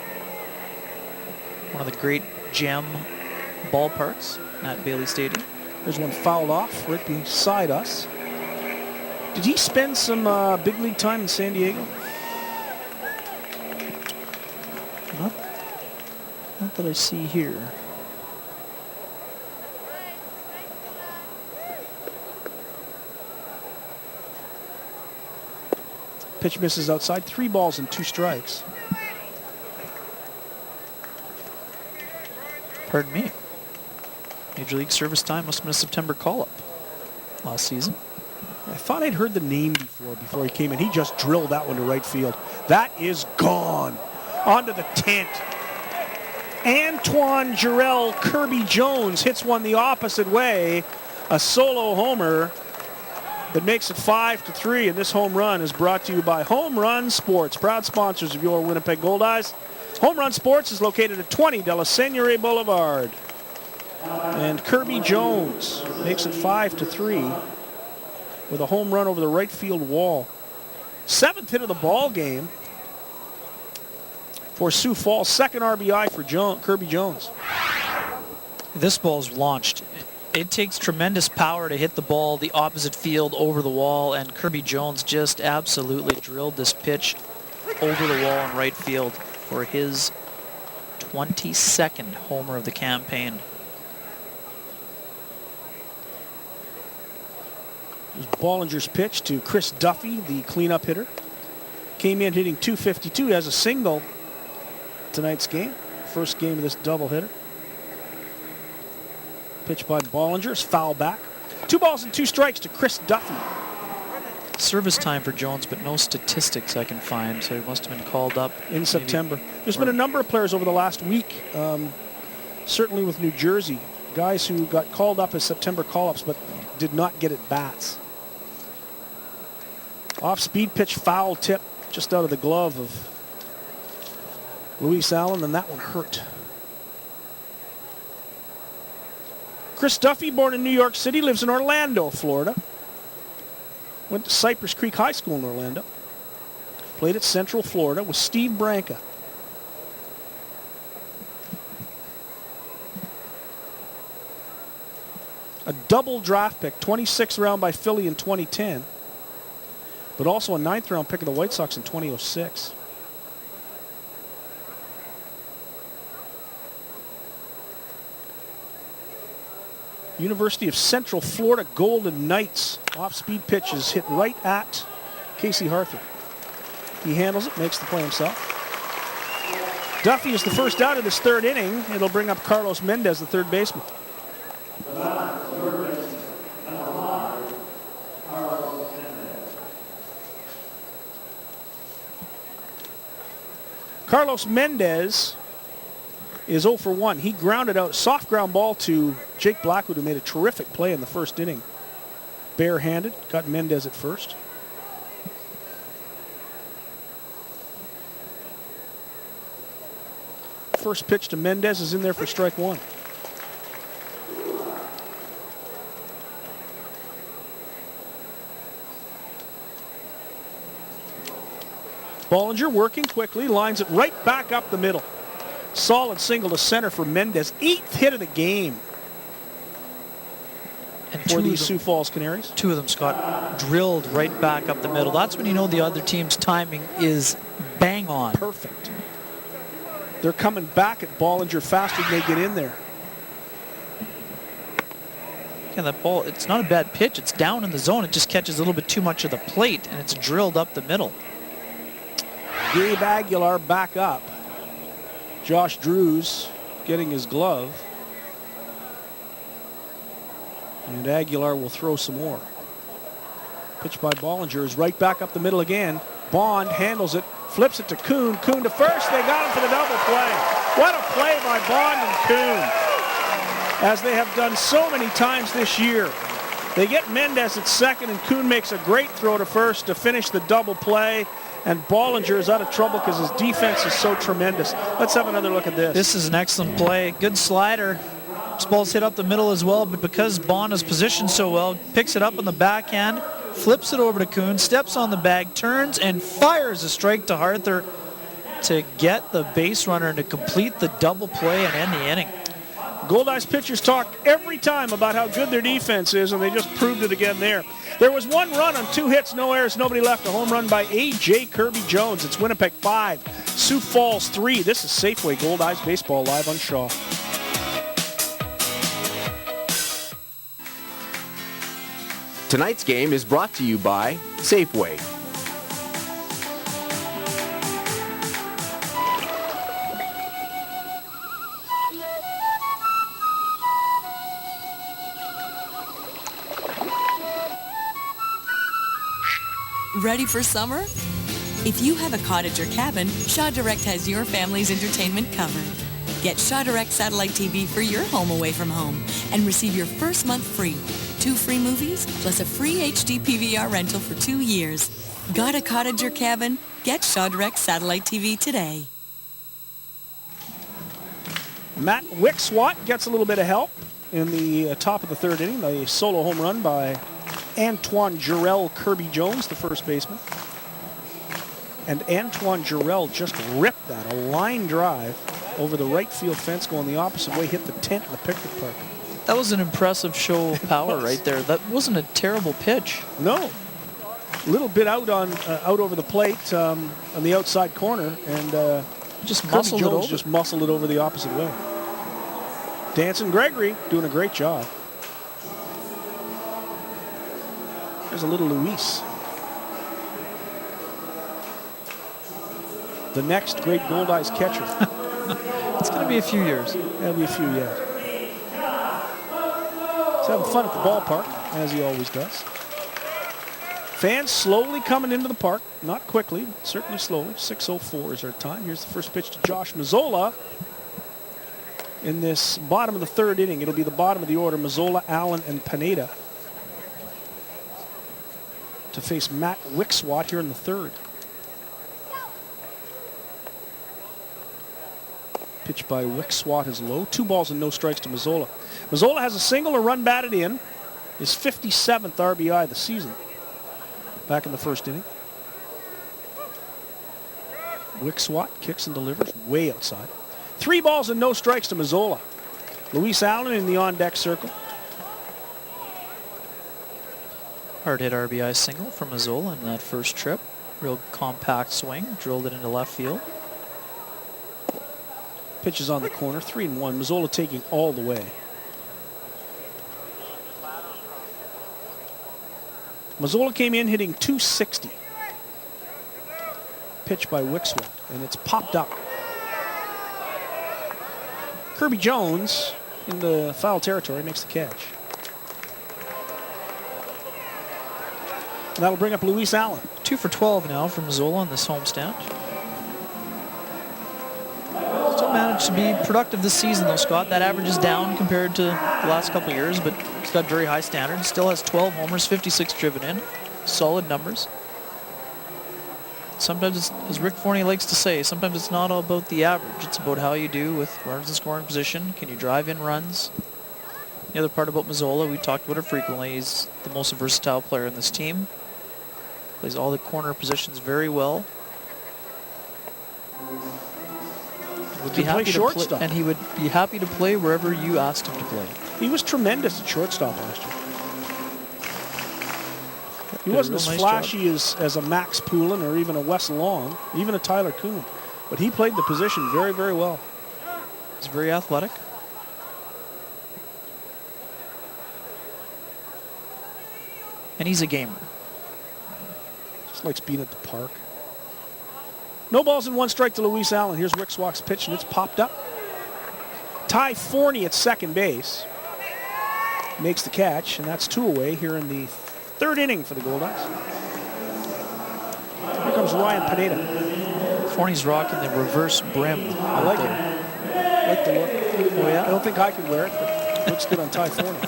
One of the great gem ballparks at Bailey Stadium. There's one fouled off right beside us. Did he spend some big league time in San Diego? Not that I see here. Pitch misses outside, 3 balls and 2 strikes. Pardon me. Major League service time must have been a September call-up last season. I thought I'd heard the name before he came in. He just drilled that one to right field. That is gone. Onto the tent. Antoine Jarrell Kirby Jones hits one the opposite way. A solo homer that makes it 5-3, and this home run is brought to you by Home Run Sports, proud sponsors of your Winnipeg Goldeyes. Home Run Sports is located at 20 De La Seigneurie Boulevard. And Kirby Jones makes it 5-3 with a home run over the right field wall. 7th hit of the ball game for Sioux Falls. 2nd RBI for Kirby Jones. This ball's launched. It takes tremendous power to hit the ball the opposite field over the wall, and Kirby Jones just absolutely drilled this pitch over the wall in right field for his 22nd homer of the campaign. It was Bollinger's pitch to Chris Duffy, the cleanup hitter. Came in hitting .252. He has a single tonight's game. First game of this doubleheader. Pitch by Bollinger is foul back. 2 balls and 2 strikes to Chris Duffy. Service time for Jones, but no statistics I can find, so he must have been called up in September. There's been a number of players over the last week, certainly with New Jersey, guys who got called up as September call-ups but did not get at bats. Off-speed pitch, foul tip just out of the glove of Luis Allen, and that one hurt. Chris Duffy, born in New York City, lives in Orlando, Florida. Went to Cypress Creek High School in Orlando. Played at Central Florida with Steve Branca. A double draft pick, 26th round by Philly in 2010, but also a 9th round pick of the White Sox in 2006. University of Central Florida Golden Knights. Off-speed pitch is hit right at Casey Harther. He handles it, makes the play himself. Duffy is the first out of this 3rd inning. It'll bring up Carlos Mendez, the 3rd baseman. Carlos Mendez is 0 for 1. He grounded out, soft ground ball to Jake Blackwood, who made a terrific play in the 1st inning. Barehanded, got Mendez at first. First pitch to Mendez is in there for strike 1. Bollinger working quickly, lines it right back up the middle. Solid single to center for Mendez. 8th hit of the game. for the Sioux Falls Canaries. Two of them, Scott, drilled right back up the middle. That's when you know the other team's timing is bang on. Perfect. They're coming back at Bollinger faster than they get in there. Yeah, that ball, it's not a bad pitch. It's down in the zone. It just catches a little bit too much of the plate, and it's drilled up the middle. Gabe Aguilar back up. Josh Drews getting his glove. And Aguilar will throw some more. Pitch by Bollinger is right back up the middle again. Bond handles it, flips it to Kuhn. Kuhn to first. They got him for the double play. What a play by Bond and Kuhn, as they have done so many times this year. They get Mendez at second, and Kuhn makes a great throw to first to finish the double play. And Bollinger is out of trouble because his defense is so tremendous. Let's have another look at this. This is an excellent play. Good slider. This ball's hit up the middle as well, but because Bond is positioned so well, picks it up on the backhand, flips it over to Kuhn, steps on the bag, turns, and fires a strike to Harther to get the base runner and to complete the double play and end the inning. Goldeyes pitchers talk every time about how good their defense is, and they just proved it again there. There was one run on 2 hits, no errors, nobody left. A home run by A.J. Kirby Jones. It's Winnipeg 5, Sioux Falls 3. This is Safeway Goldeyes Baseball live on Shaw. Tonight's game is brought to you by Safeway. Ready for summer? If you have a cottage or cabin, Shaw Direct has your family's entertainment covered. Get Shaw Direct Satellite TV for your home away from home and receive your first month free. 2 free movies plus a free HD PVR rental for 2 years. Got a cottage or cabin? Get Shaw Direct Satellite TV today. Matt Wickswat gets a little bit of help in the top of the 3rd inning. The solo home run by Antoine Jarrell Kirby Jones, the first baseman. And Antoine Jarrell just ripped that, a line drive over the right field fence going the opposite way, hit the tent in the picnic park. That was an impressive show of power right there. That wasn't a terrible pitch. No. A little bit out on out over the plate on the outside corner, and just Kirby muscled it Jones over. just muscled it over the opposite way. Danson Gregory doing a great job. There's a little Luis. The next great Goldeyes catcher. It's going to be a few years. That'll be a few yet. He's having fun at the ballpark, as he always does. Fans slowly coming into the park. Not quickly, certainly slowly. 6:04 is our time. Here's the first pitch to Josh Mazzola. In this bottom of the 3rd inning, it'll be the bottom of the order. Mazzola, Allen, and Pineda to face Matt Wickswat here in the 3rd. Pitch by Wickswat is low. 2 balls and no strikes to Mazzola. Mazzola has a single, a run batted in. His 57th RBI of the season. Back in the 1st inning. Wickswat kicks and delivers way outside. 3 balls and no strikes to Mazzola. Luis Allen in the on-deck circle. Hard hit RBI single from Mazzola in that first trip. Real compact swing, drilled it into left field. Pitches on the corner, 3-1. Mazzola taking all the way. Mazzola came in hitting .260. Pitch by Wickswat, and it's popped up. Kirby Jones in the foul territory makes the catch. And that'll bring up Luis Allen. 2 for 12 now from Mazzola on this homestand. Still managed to be productive this season though, Scott. That average is down compared to the last couple of years, but he's got very high standards. Still has 12 homers, 56 driven in. Solid numbers. Sometimes, it's, as Rick Forney likes to say, sometimes it's not all about the average. It's about how you do with runners in scoring position. Can you drive in runs? The other part about Mazzola, we talked about it frequently, he's the most versatile player in this team. Plays all the corner positions very well. Would be happy to play, and he would be happy to play wherever you asked him to play. He was tremendous at shortstop last year. He wasn't as flashy as a Max Poulin or even a Wes Long, even a Tyler Kuhn. But he played the position very, very well. He's very athletic. And he's a gamer. Just likes being at the park. No balls and 1 strike to Luis Allen. Here's Rick Swak's pitch, and it's popped up. Ty Forney at second base makes the catch, and that's 2 away here in the 3rd inning for the Goldeyes. Here comes Ryan Pineda. Forney's rocking the reverse brim. I like it. I like the look. Oh, yeah? I don't think I could wear it, but it looks good on Ty Forney.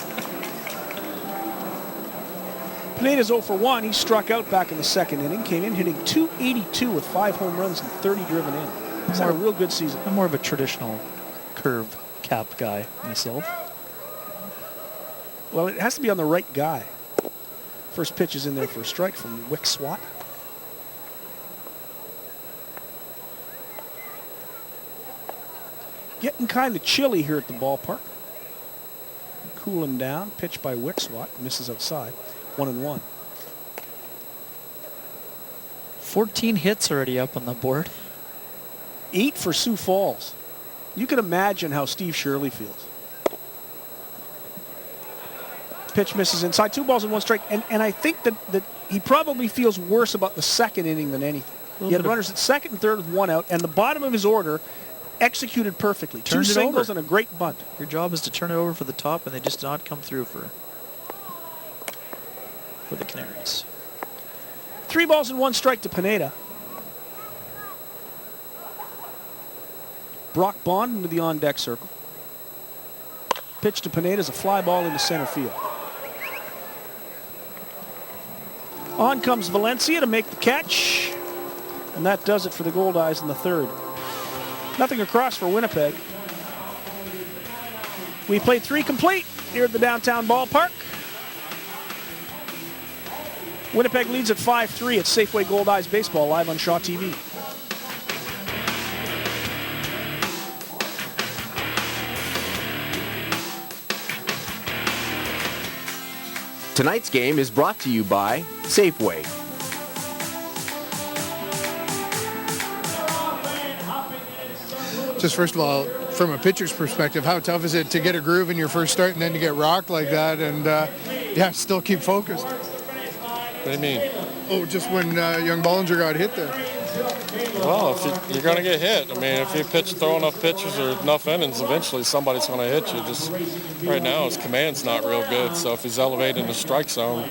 Pineda's 0 for 1. He struck out back in the 2nd inning. Came in hitting .282 with 5 home runs and 30 driven in. He's had a real good season. I'm more of a traditional curve cap guy myself. Well, it has to be on the right guy. First pitch is in there for a strike from Wick Swat. Getting kind of chilly here at the ballpark. Cooling down. Pitch by Wick Swat. Misses outside. 1-1. 14 hits already up on the board. 8 for Sioux Falls. You can imagine how Steve Shirley feels. Pitch misses inside. 2 balls and 1 strike. And I think that he probably feels worse about the 2nd inning than anything. He had runners at 2nd and 3rd with 1 out, and the bottom of his order executed perfectly. 2 singles and a great bunt. Your job is to turn it over for the top, and they just did not come through for the Canaries. 3 balls and 1 strike to Pineda. Brock Bond into the on-deck circle. Pitch to Pineda is a fly ball into center field. On comes Valencia to make the catch. And that does it for the Goldeyes in the 3rd. Nothing across for Winnipeg. We played 3 complete here at the downtown ballpark. Winnipeg leads at 5-3 at Safeway Goldeyes Baseball live on Shaw TV. Tonight's game is brought to you by Safeway. Just first of all, from a pitcher's perspective, how tough is it to get a groove in your first start and then to get rocked like that and still keep focused? What do you mean? Oh, just when young Bollinger got hit there. Well, if you're going to get hit. I mean, if you throw enough pitches or enough innings, eventually somebody's going to hit you. Just right now, his command's not real good. So if he's elevated in the strike zone,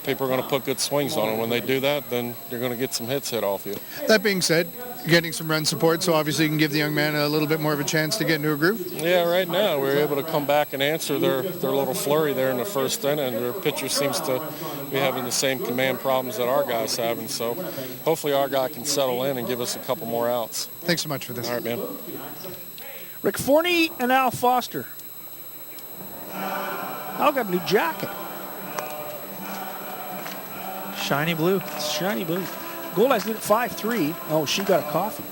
people are going to put good swings on him. When they do that, then you're going to get some hits hit off you. That being said, getting some run support, so obviously you can give the young man a little bit more of a chance to get into a groove. Yeah, right now we're able to come back and answer their little flurry there in the 1st inning. Their pitcher seems to be having the same command problems that our guys have, and so hopefully our guy can settle in and give us a couple more outs. Thanks so much for this. All right, man. Rick Forney and Al Foster. Al got a new jacket. Shiny blue. It's shiny blue. Goldeyes lead at 5-3. Oh, she got a coffee.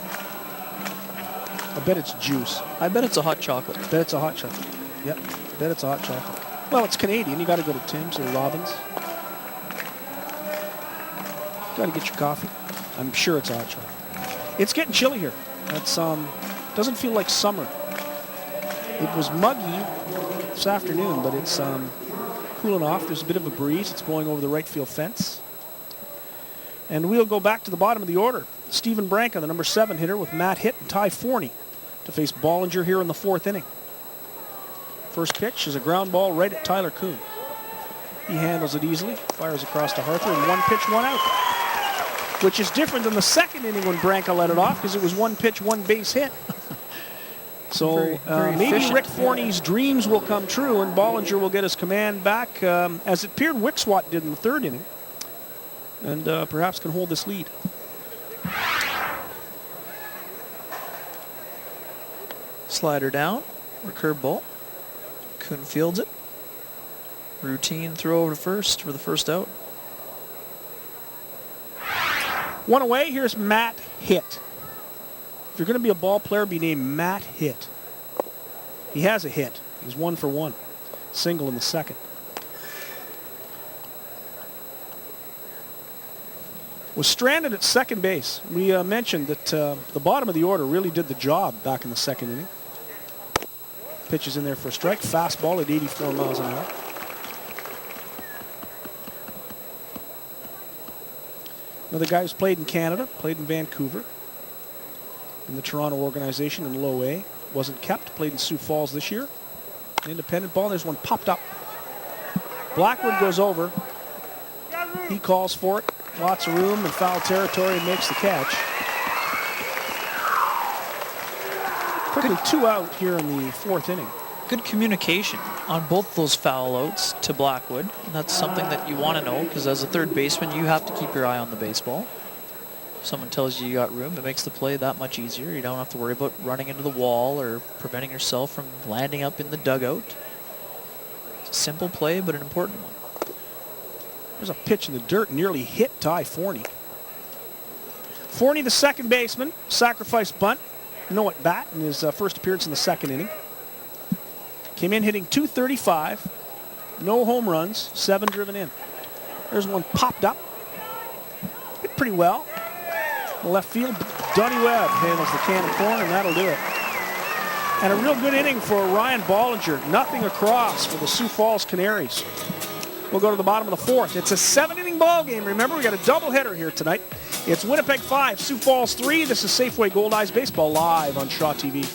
I bet it's juice. I bet it's a hot chocolate. I bet it's a hot chocolate. Yep, I bet it's a hot chocolate. Well, it's Canadian. You got to go to Tim's or Robin's. Got to get your coffee. I'm sure it's a hot chocolate. It's getting chilly here. That's doesn't feel like summer. It was muggy this afternoon, but it's cooling off. There's a bit of a breeze. It's blowing over the right field fence. And we'll go back to the bottom of the order. Stephen Branca, the number 7 hitter, with Matt Hitt and Ty Forney to face Bollinger here in the 4th inning. First pitch is a ground ball right at Tyler Kuhn. He handles it easily, fires across to Harther, and 1 pitch, 1 out. Which is different than the 2nd inning when Branca let it off, because it was 1 pitch, 1 base hit. So very maybe efficient. Rick Forney's dreams will come true, and Bollinger will get his command back, as it appeared Wick Swat did in the 3rd inning. And perhaps can hold this lead. Slider down, or curve ball. Kuhn fields it. Routine throw over to first for the first out. 1 away, here's Matt Hitt. If you're going to be a ball player, be named Matt Hitt. He has a hit. He's 1 for 1. Single in the 2nd. was stranded at second base. We mentioned that the bottom of the order really did the job back in the second inning. Pitch is in there for a strike. Fastball at 84 miles an hour. Another guy who's played in Canada, played in Vancouver, in the Toronto organization in low A. Wasn't kept, played in Sioux Falls this year. Independent ball, there's one popped up. Blackwood goes over. He calls for it. Lots of room and foul territory and makes the catch. Quickly 2 out here in the 4th inning. Good communication on both those foul outs to Blackwood. And that's something that you want to know, because as a third baseman, you have to keep your eye on the baseball. If someone tells you got room, it makes the play that much easier. You don't have to worry about running into the wall or preventing yourself from landing up in the dugout. It's a simple play, but an important one. There's a pitch in the dirt, nearly hit Ty Forney. Forney, the second baseman, sacrifice bunt. No at bat in his first appearance in the 2nd inning. Came in hitting .235, no home runs, 7 driven in. There's one popped up. Hit pretty well. The left field, Donnie Webb handles the cannon corner, and that'll do it. And a real good inning for Ryan Bollinger. Nothing across for the Sioux Falls Canaries. We'll go to the bottom of the 4th. It's a 7-inning ball game. Remember, we got a doubleheader here tonight. It's Winnipeg 5, Sioux Falls 3. This is Safeway Goldeyes Baseball live on Shaw TV.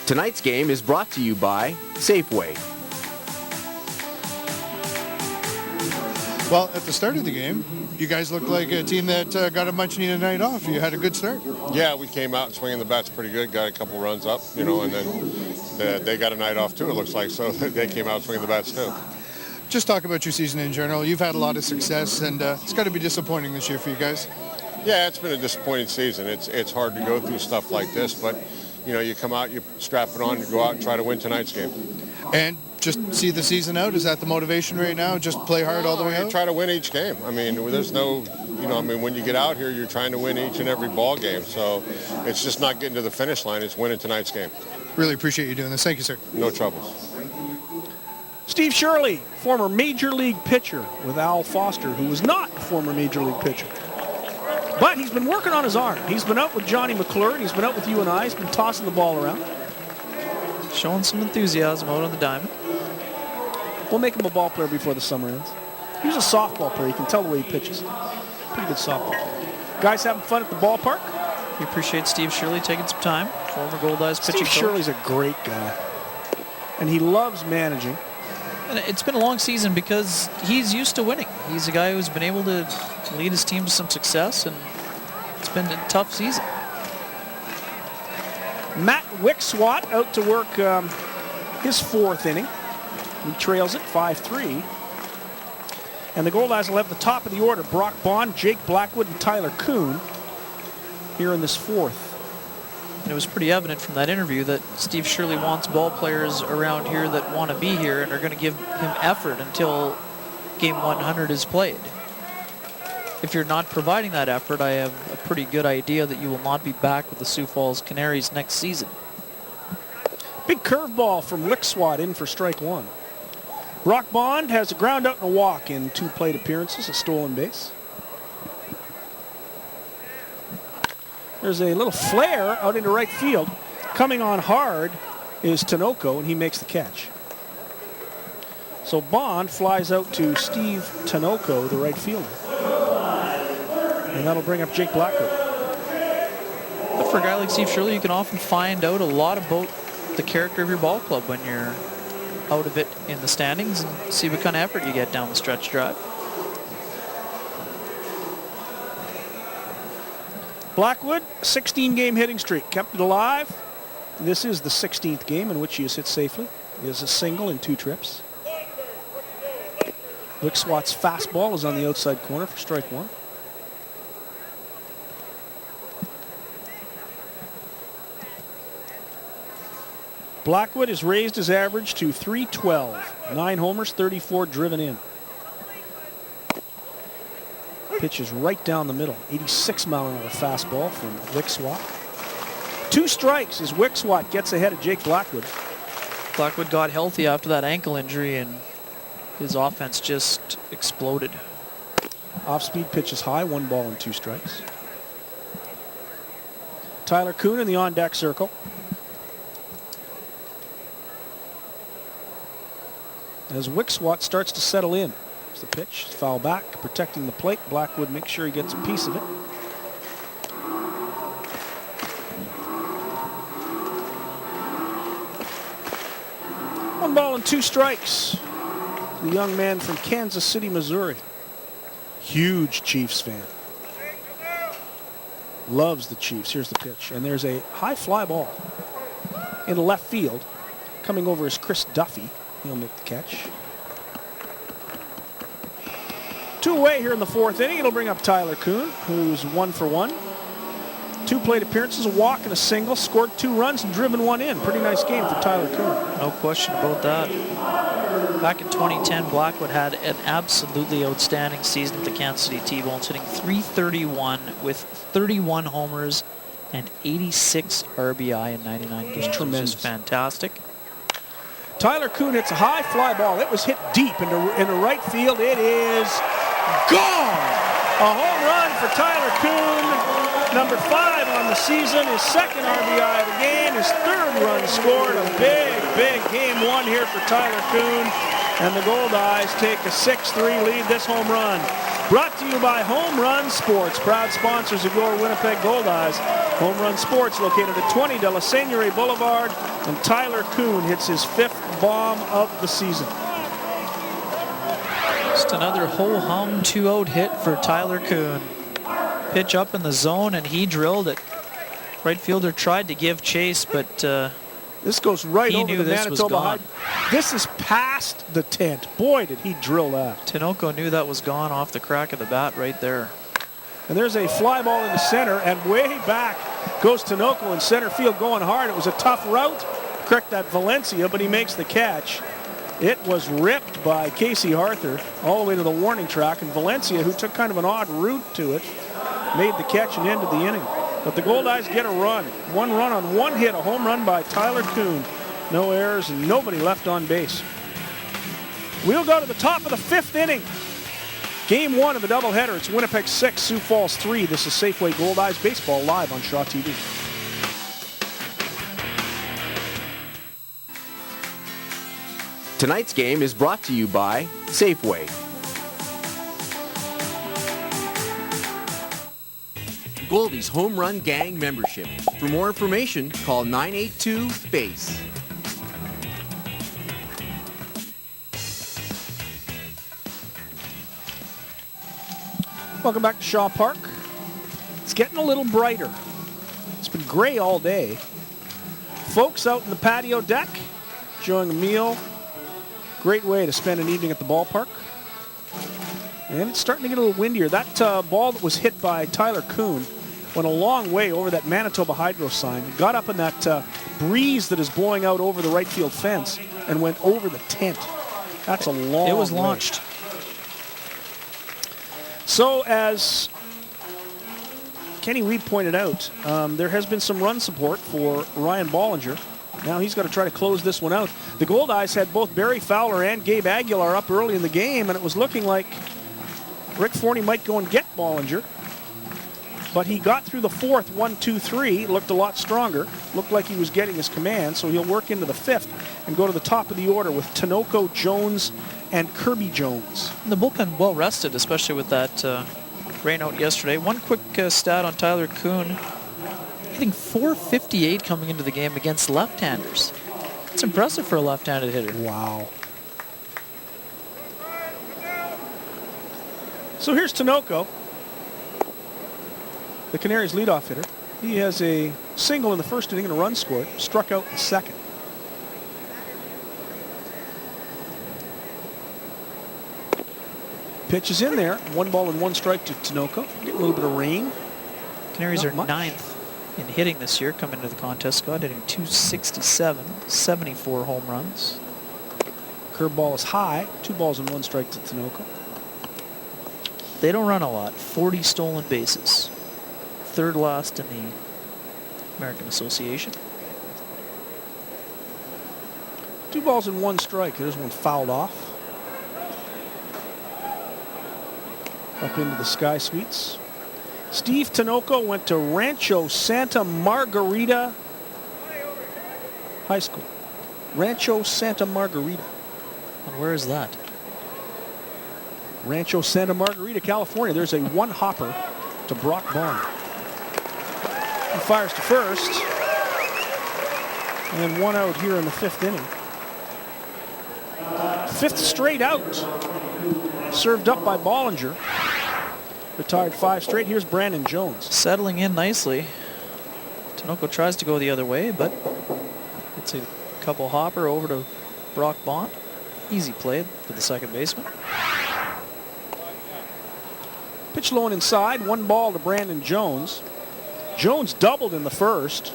Tonight's game is brought to you by Safeway. Well, at the start of the game, you guys looked like a team that got a much-needed night off. You had a good start. Yeah, we came out swinging the bats pretty good, got a couple runs up, and then they got a night off too, it looks like, so they came out swinging the bats too. Just talk about your season in general. You've had a lot of success, and it's got to be disappointing this year for you guys. Yeah, it's been a disappointing season. It's hard to go through stuff like this, but you come out, you strap it on, you go out and try to win tonight's game. And just see the season out? Is that the motivation right now? Just play hard all the way out? Try to win each game. I mean, there's no, when you get out here, you're trying to win each and every ball game. So it's just not getting to the finish line. It's winning tonight's game. Really appreciate you doing this. Thank you, sir. No trouble. Steve Shirley, former Major League pitcher with Al Foster, who was not a former Major League pitcher. But he's been working on his arm. He's been out with Johnny McClure. He's been out with you and I. He's been tossing the ball around. Showing some enthusiasm out on the diamond. We'll make him a ball player before the summer ends. He was a softball player. You can tell the way he pitches. Pretty good softball player. Guys having fun at the ballpark? We appreciate Steve Shirley taking some time. Former Goldeyes pitching coach. Steve Shirley's a great guy. And he loves managing. And it's been a long season because he's used to winning. He's a guy who's been able to lead his team to some success, and it's been a tough season. Matt Wickswat out to work his 4th inning. He trails it 5-3. And the Goldeyes will have the top of the order. Brock Bond, Jake Blackwood, and Tyler Kuhn here in this 4th. And it was pretty evident from that interview that Steve Shirley wants ball players around here that want to be here and are going to give him effort until game 100 is played. If you're not providing that effort, I have a pretty good idea that you will not be back with the Sioux Falls Canaries next season. Big curveball from Wickswat in for strike 1. Brock Bond has a ground out and a walk in 2 plate appearances, a stolen base. There's a little flare out into right field. Coming on hard is Tinoco, and he makes the catch. So Bond flies out to Steve Tinoco, the right fielder. And that'll bring up Jake Blackwood. But for a guy like Steve Shirley, you can often find out a lot about the character of your ball club when you're out of it in the standings and see what kind of effort you get down the stretch drive. Blackwood, 16-game hitting streak, kept it alive. This is the 16th game in which he has hit safely. He has a single in 2 trips. Wickswat's fastball is on the outside corner for strike 1. Blackwood has raised his average to .312. 9 homers, 34 driven in. Pitch is right down the middle. 86-mile-an-hour fastball from Wickswat. 2 strikes as Wickswat gets ahead of Jake Blackwood. Blackwood got healthy after that ankle injury and His offense just exploded. Off-speed pitch is high, 1 ball and 2 strikes. Tyler Kuhn in the on-deck circle. As Wixwat starts to settle in. There's the pitch, foul back, protecting the plate. Blackwood makes sure he gets a piece of it. One ball and 2 strikes. The young man from Kansas City, Missouri. Huge Chiefs fan. Loves the Chiefs. Here's the pitch. And there's a high fly ball in left field. Coming over is Chris Duffy. He'll make the catch. 2 away here in the 4th inning. It'll bring up Tyler Kuhn, who's 1 for 1. 2 plate appearances, a walk and a single. Scored 2 runs and driven 1 in. Pretty nice game for Tyler Kuhn. No question about that. Back in 2010, Blackwood had an absolutely outstanding season with the Kansas City T-Bones, hitting .331 with 31 homers and 86 RBI in 99 games. Tremendous. Which is fantastic. Tyler Kuhn hits a high fly ball. It was hit deep into right field. It is gone. A home run for Tyler Kuhn. Number 5 on the season. His 2nd RBI of the game. His 3rd run scored. A big game 1 here for Tyler Kuhn. And the Goldeyes take a 6-3 lead this home run. Brought to you by Home Run Sports, proud sponsors of your Winnipeg Goldeyes. Home Run Sports located at 20 de la Seigneurie Boulevard. And Tyler Kuhn hits his 5th bomb of the season. Just another ho-hum 2-out hit for Tyler Kuhn. Pitch up in the zone, and he drilled it. Right fielder tried to give chase, but this goes right over the Manitoba High. This is past the tent. Boy, did he drill that. Tinoco knew that was gone off the crack of the bat right there. And there's a fly ball in the center, and way back goes Tinoco in center field going hard. It was a tough route. Correct that Valencia, but he makes the catch. It was ripped by Casey Arthur all the way to the warning track, and Valencia, who took kind of an odd route to it, made the catch and ended the inning. But the Goldeyes get a run. 1 run on 1 hit, a home run by Tyler Kuhn. No errors and nobody left on base. We'll go to the top of the 5th inning. Game 1 of the doubleheader. It's Winnipeg 6, Sioux Falls 3. This is Safeway Goldeyes Baseball live on Shaw TV. Tonight's game is brought to you by Safeway. Goldeyes Home Run Gang membership. For more information, call 982-BASE. Welcome back to Shaw Park. It's getting a little brighter. It's been gray all day. Folks out in the patio deck, enjoying a meal. Great way to spend an evening at the ballpark. And it's starting to get a little windier. That ball that was hit by Tyler Kuhn went a long way over that Manitoba Hydro sign. It got up in that breeze that is blowing out over the right field fence and went over the tent. That's a long way. It was launched. So as Kenny Reed pointed out, there has been some run support for Ryan Bollinger. Now he's got to try to close this one out. The Goldeyes had both Barry Fowler and Gabe Aguilar up early in the game, and it was looking like Rick Forney might go and get Bollinger. But he got through the 4th, 1-2-3, looked a lot stronger, looked like he was getting his command, so he'll work into the 5th and go to the top of the order with Tinoco, Jones, and Kirby Jones. And the bullpen well rested, especially with that rain out yesterday. One quick stat on Tyler Kuhn, hitting .458 coming into the game against left-handers. It's impressive for a left-handed hitter. Wow. So here's Tinoco, the Canaries leadoff hitter. He has a single in the 1st inning and a run scored, struck out in the 2nd. Pitch is in there. 1 ball and 1 strike to Tinoco. Getting a little bit of rain. Canaries are 9th in hitting this year coming into the contest. Scott hitting .267, 74 home runs. Curveball is high. 2 balls and 1 strike to Tinoco. They don't run a lot. 40 stolen bases. 3rd last in the American Association. 2 balls and 1 strike. There's one fouled off. up into the Sky Suites. Steve Tinoco went to Rancho Santa Margarita High School. Rancho Santa Margarita. And where is that? Rancho Santa Margarita, California. There's a one-hopper to Brock Bond. He fires to first. And one out here in the 5th inning. 5th straight out. Served up by Bollinger. Retired 5 straight. Here's Brandon Jones. Settling in nicely. Tinoco tries to go the other way, but it's a couple hopper over to Brock Bond. Easy play for the second baseman. Pitch low and inside. 1 ball to Brandon Jones. Jones doubled in the first.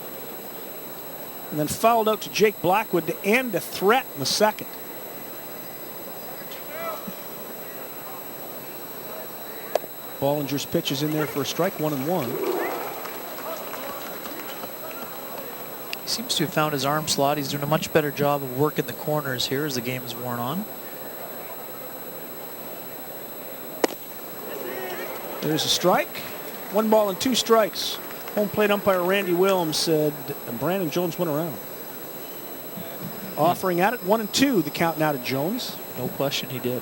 And then fouled out to Jake Blackwood to end a threat in the second. Bollinger's pitch is in there for a strike, 1-1. He seems to have found his arm slot. He's doing a much better job of working the corners here as the game is worn on. There's a strike. 1 ball and 2 strikes. Home plate umpire Randy Williams said Brandon Jones went around. Offering at it, 1-2, the count now to Jones. No question he did.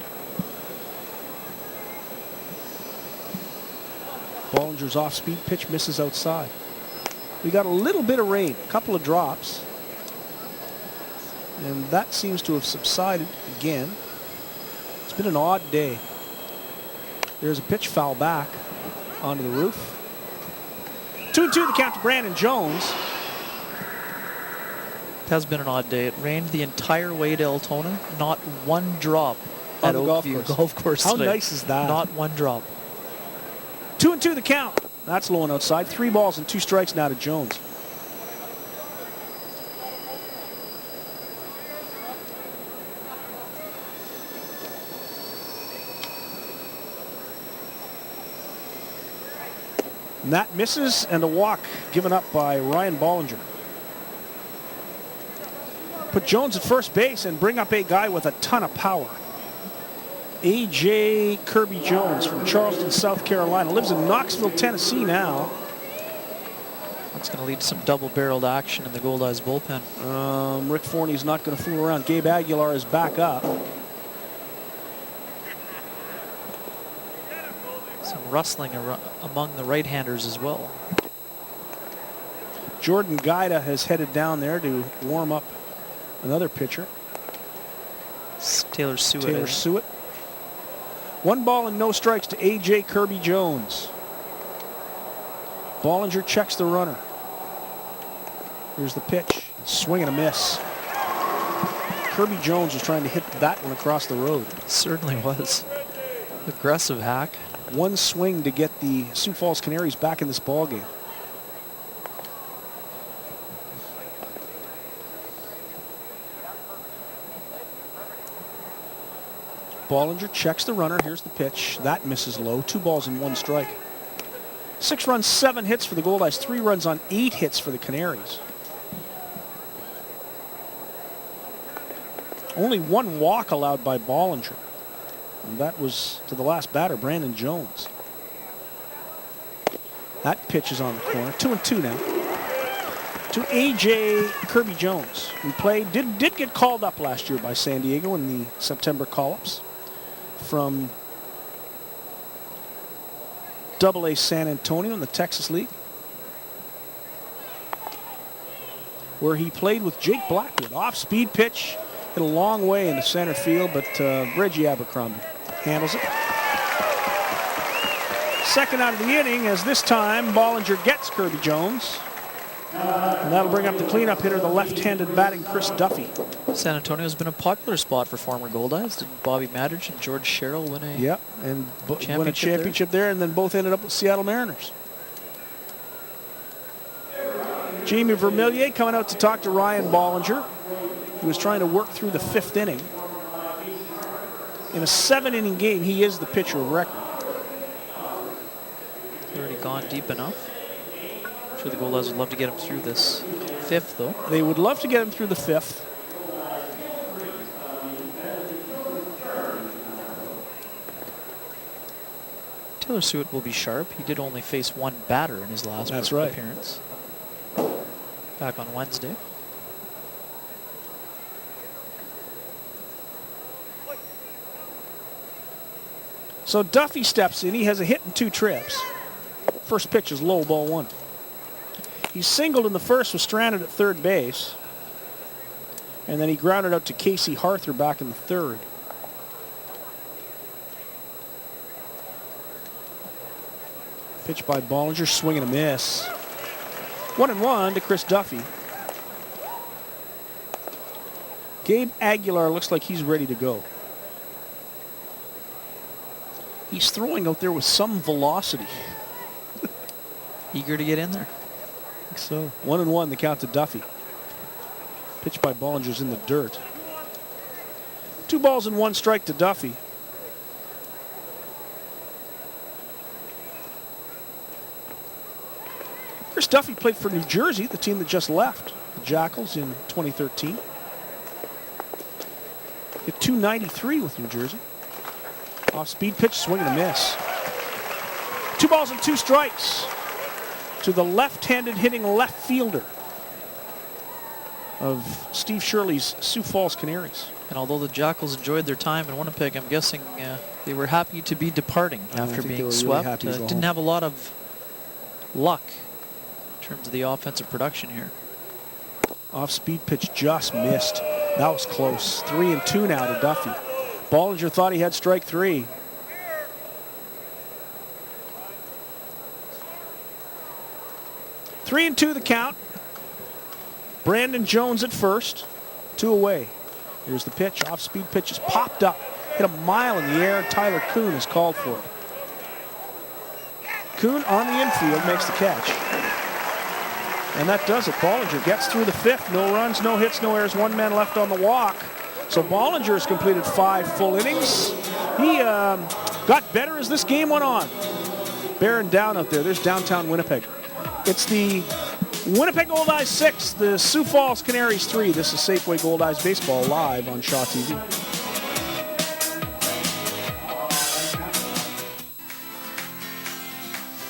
Bollinger's off-speed pitch misses outside. We got a little bit of rain, a couple of drops. And that seems to have subsided again. It's been an odd day. There's a pitch foul back onto the roof. 2-2 the count to Brandon Jones. It has been an odd day. It rained the entire way to Altona. Not one drop at Oakview Golf Course How today. nice is that? Not one drop. 2-2 the count. That's low and outside. 3 balls and 2 strikes now to Jones. And that misses, and a walk given up by Ryan Bollinger. Put Jones at first base and bring up a guy with a ton of power. A.J. Kirby Jones from Charleston, South Carolina. Lives in Knoxville, Tennessee now. That's going to lead to some double-barreled action in the Goldeyes bullpen. Rick Forney's not going to fool around. Gabe Aguilar is back up. Some rustling among the right-handers as well. Jordan Guida has headed down there to warm up another pitcher. It's Taylor Sioux. Taylor Sioux. 1 ball and no strikes to A.J. Kirby Jones. Bollinger checks the runner. Here's the pitch. Swing and a miss. Kirby Jones was trying to hit that one across the road. Certainly was. Aggressive hack. 1 swing to get the Sioux Falls Canaries back in this ballgame. Bollinger checks the runner. Here's the pitch. That misses low. 2 balls and 1 strike. 6 runs, 7 hits for the Goldeyes. 3 runs on 8 hits for the Canaries. Only 1 walk allowed by Bollinger. And that was to the last batter, Brandon Jones. That pitch is on the corner. 2-2 now. To A.J. Kirby Jones, who did get called up last year by San Diego in the September call-ups from AA San Antonio in the Texas League, where he played with Jake Blackwood. Off-speed pitch, hit a long way into center field, but Reggie Abercrombie handles it. Second out of the inning, as this time Bollinger gets Kirby Jones. And that'll bring up the cleanup hitter, the left-handed batting Chris Duffy. San Antonio's been a popular spot for former Goldeyes. Did Bobby Madrich and George Sherrill win a won a championship there, and then both ended up with Seattle Mariners. Jamie Vermillier coming out to talk to Ryan Bollinger. He was trying to work through the 5th inning. In a 7-inning game, he is the pitcher of record. He's already gone deep enough. I'm sure the Goldeyes would love to get him through this 5th, though. They would love to get him through the 5th. Taylor Sioux will be sharp. He did only face one batter in his last appearance. Back on Wednesday. So Duffy steps in. He has a hit and 2 trips. First pitch is low, ball 1. He singled in the first, was stranded at third base. And then he grounded out to Casey Harther back in the third. Pitch by Bollinger, swing and a miss. 1-1 to Chris Duffy. Gabe Aguilar looks like he's ready to go. He's throwing out there with some velocity. Eager to get in there. I think so. 1-1 the count to Duffy. Pitch by Bollinger's in the dirt. 2 balls and 1 strike to Duffy. Chris Duffy played for New Jersey, the team that just left the Jackals in 2013. Hit .293 with New Jersey. Off-speed pitch, swing and a miss. 2 balls and 2 strikes to the left-handed hitting left fielder of Steve Shirley's Sioux Falls Canaries. And although the Jackals enjoyed their time in Winnipeg, I'm guessing they were happy to be departing after being swept. Really didn't have a lot of luck in terms of the offensive production here. Off-speed pitch just missed. That was close. 3-2 now to Duffy. Bollinger thought he had strike 3. Three and 2 the count. Brandon Jones at first. 2 away. Here's the pitch. Off-speed pitch is popped up. Hit a mile in the air. Tyler Kuhn is called for it. Kuhn on the infield makes the catch. And that does it. Bollinger gets through the 5th. No runs, no hits, no errors. 1 man left on the walk. So Bollinger has completed 5 full innings. He got better as this game went on. Bearing down out there. There's downtown Winnipeg. It's the Winnipeg Goldeyes 6, the Sioux Falls Canaries 3. This is Safeway Goldeyes Baseball live on Shaw TV.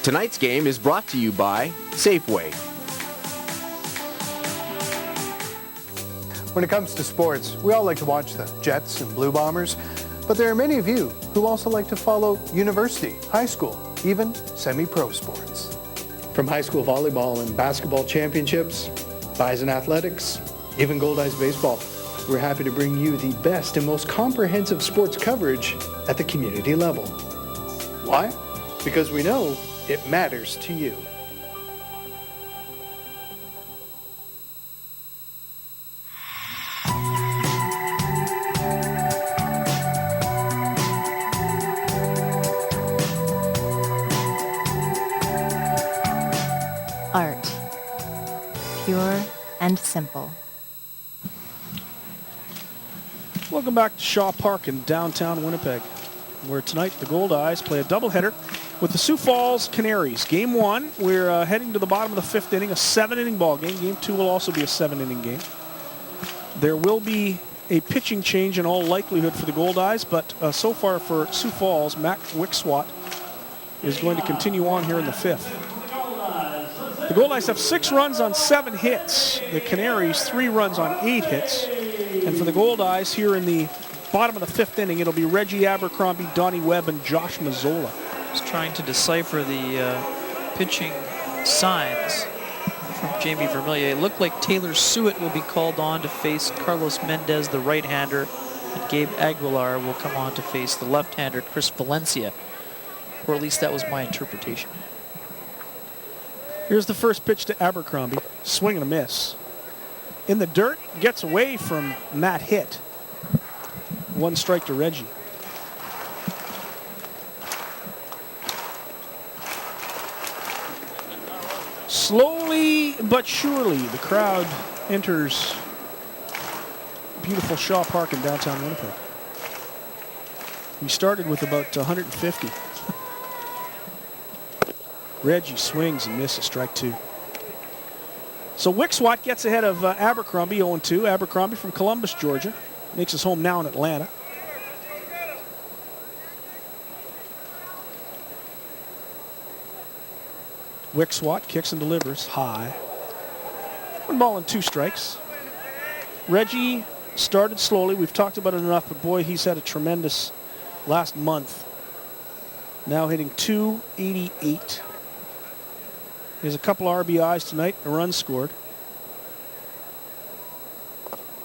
Tonight's game is brought to you by Safeway. When it comes to sports, we all like to watch the Jets and Blue Bombers, but there are many of you who also like to follow university, high school, even semi-pro sports. From high school volleyball and basketball championships, Bison athletics, even Goldeyes baseball, we're happy to bring you the best and most comprehensive sports coverage at the community level. Why? Because we know it matters to you. Art. Pure and simple. Welcome back to Shaw Park in downtown Winnipeg, where tonight the Goldeyes play a doubleheader with the Sioux Falls Canaries. Game 1, we're heading to the bottom of the 5th inning, a 7-inning ball game. Game 2 will also be a 7-inning game. There will be a pitching change in all likelihood for the Goldeyes, but so far for Sioux Falls, Mac Wickswat is going to continue on here in the 5th. The Goldeyes have 6 runs on 7 hits. The Canaries 3 runs on 8 hits. And for the Goldeyes here in the bottom of the 5th inning, it'll be Reggie Abercrombie, Donnie Webb, and Josh Mazzola. Just trying to decipher the pitching signs from Jamie Vermillier. It looked like Taylor Sioux will be called on to face Carlos Mendez, the right-hander, and Gabe Aguilar will come on to face the left-hander, Chris Valencia. Or at least that was my interpretation. Here's the first pitch to Abercrombie. Swing and a miss. In the dirt, gets away from Matt Hitt. 1 strike to Reggie. Slowly but surely, the crowd enters beautiful Shaw Park in downtown Winnipeg. We started with about 150. Reggie swings and misses, strike 2. So Wickswat gets ahead of Abercrombie, 0-2. Abercrombie from Columbus, Georgia. Makes his home now in Atlanta. Wickswat kicks and delivers high. 1 ball and 2 strikes. Reggie started slowly. We've talked about it enough, but boy, he's had a tremendous last month. Now hitting .288. He has a couple RBIs tonight, a run scored.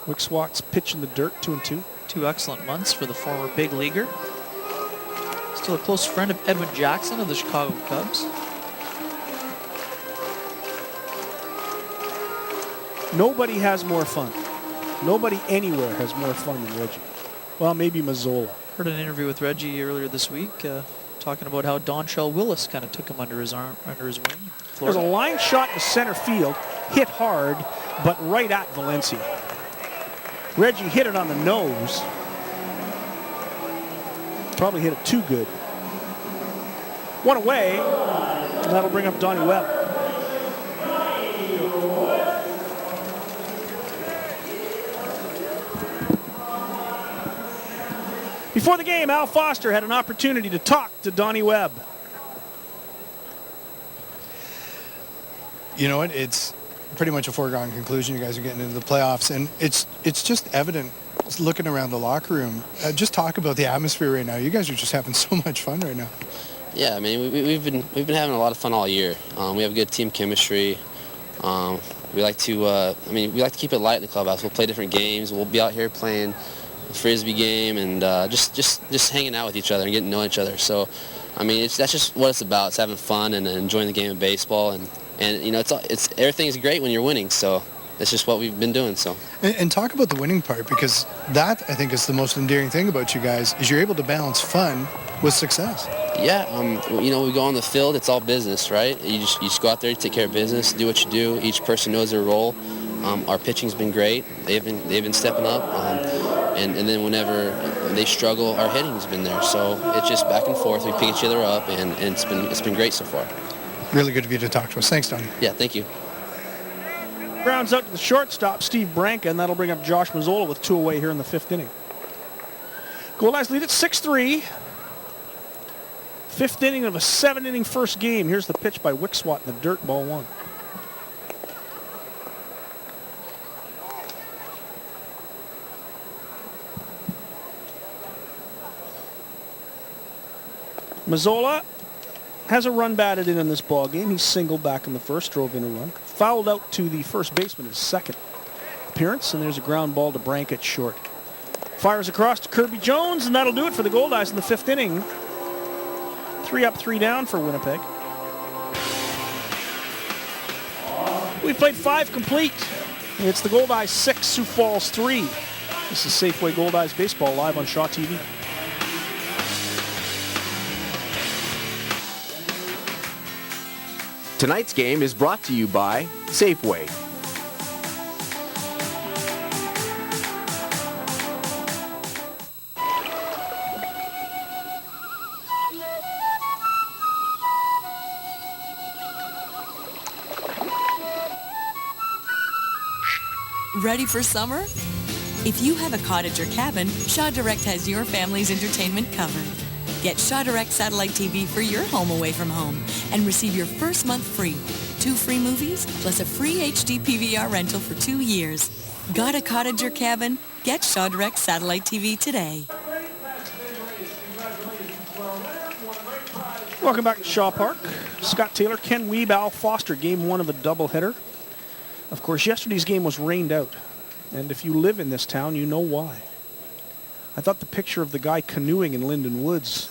Wickswat's pitch in the dirt, 2-2. 2 excellent months for the former big leaguer. Still a close friend of Edwin Jackson of the Chicago Cubs. Nobody has more fun. Nobody anywhere has more fun than Reggie. Well, maybe Mazzola. Heard an interview with Reggie earlier this week talking about how Dontrell Willis kind of took him under his wing. There's a line shot to center field, hit hard, but right at Valencia. Reggie hit it on the nose. Probably hit it too good. 1 away, and that'll bring up Donnie Webb. Before the game, Al Foster had an opportunity to talk to Donnie Webb. You know what? It's pretty much a foregone conclusion. You guys are getting into the playoffs, and it's just evident looking around the locker room. Just talk about the atmosphere right now. You guys are just having so much fun right now. Yeah, I mean, we've been having a lot of fun all year. We have good team chemistry. We like to keep it light in the clubhouse. We'll play different games. We'll be out here playing a frisbee game and just hanging out with each other and getting to know each other. So, I mean, that's just what it's about. It's having fun and enjoying the game of baseball, and you know, it's everything's great when you're winning. So that's just what we've been doing. So. And talk about the winning part, because that, I think, is the most endearing thing about you guys, is you're able to balance fun with success. Yeah, you know, we go on the field, it's all business, right? You just go out there, you take care of business, do what you do. Each person knows their role. Our pitching's been great. They've been stepping up. And then whenever they struggle, our hitting's been there. So it's just back and forth. We pick each other up, and it's been great so far. Really good of you to talk to us. Thanks, Donnie. Yeah, thank you. Grounds out to the shortstop, Steve Branca, and that'll bring up Josh Mazzola with 2 away here in the 5th inning. Goldeyes lead at 6-3. 5th inning of a 7-inning first game. Here's the pitch by Wickswat in the dirt, ball 1. Mazzola has a run batted in this ball game. He's singled back in the first, drove in a run. Fouled out to the first baseman his second appearance, and there's a ground ball to Branca at short. Fires across to Kirby Jones, and that'll do it for the Goldeyes in the 5th inning. 3 up, 3 down for Winnipeg. We played 5 complete. It's the Goldeyes 6, Sioux Falls 3. This is Safeway Goldeyes Baseball live on Shaw TV. Tonight's game is brought to you by Safeway. Ready for summer? If you have a cottage or cabin, Shaw Direct has your family's entertainment covered. Get Shaw Direct Satellite TV for your home away from home and receive your first month free. 2 free movies plus a free HD PVR rental for 2 years. Got a cottage or cabin? Get Shaw Direct Satellite TV today. Welcome back to Shaw Park. Scott Taylor, Ken Wiebe, Al Foster, game 1 of a doubleheader. Of course, yesterday's game was rained out. And if you live in this town, you know why. I thought the picture of the guy canoeing in Linden Woods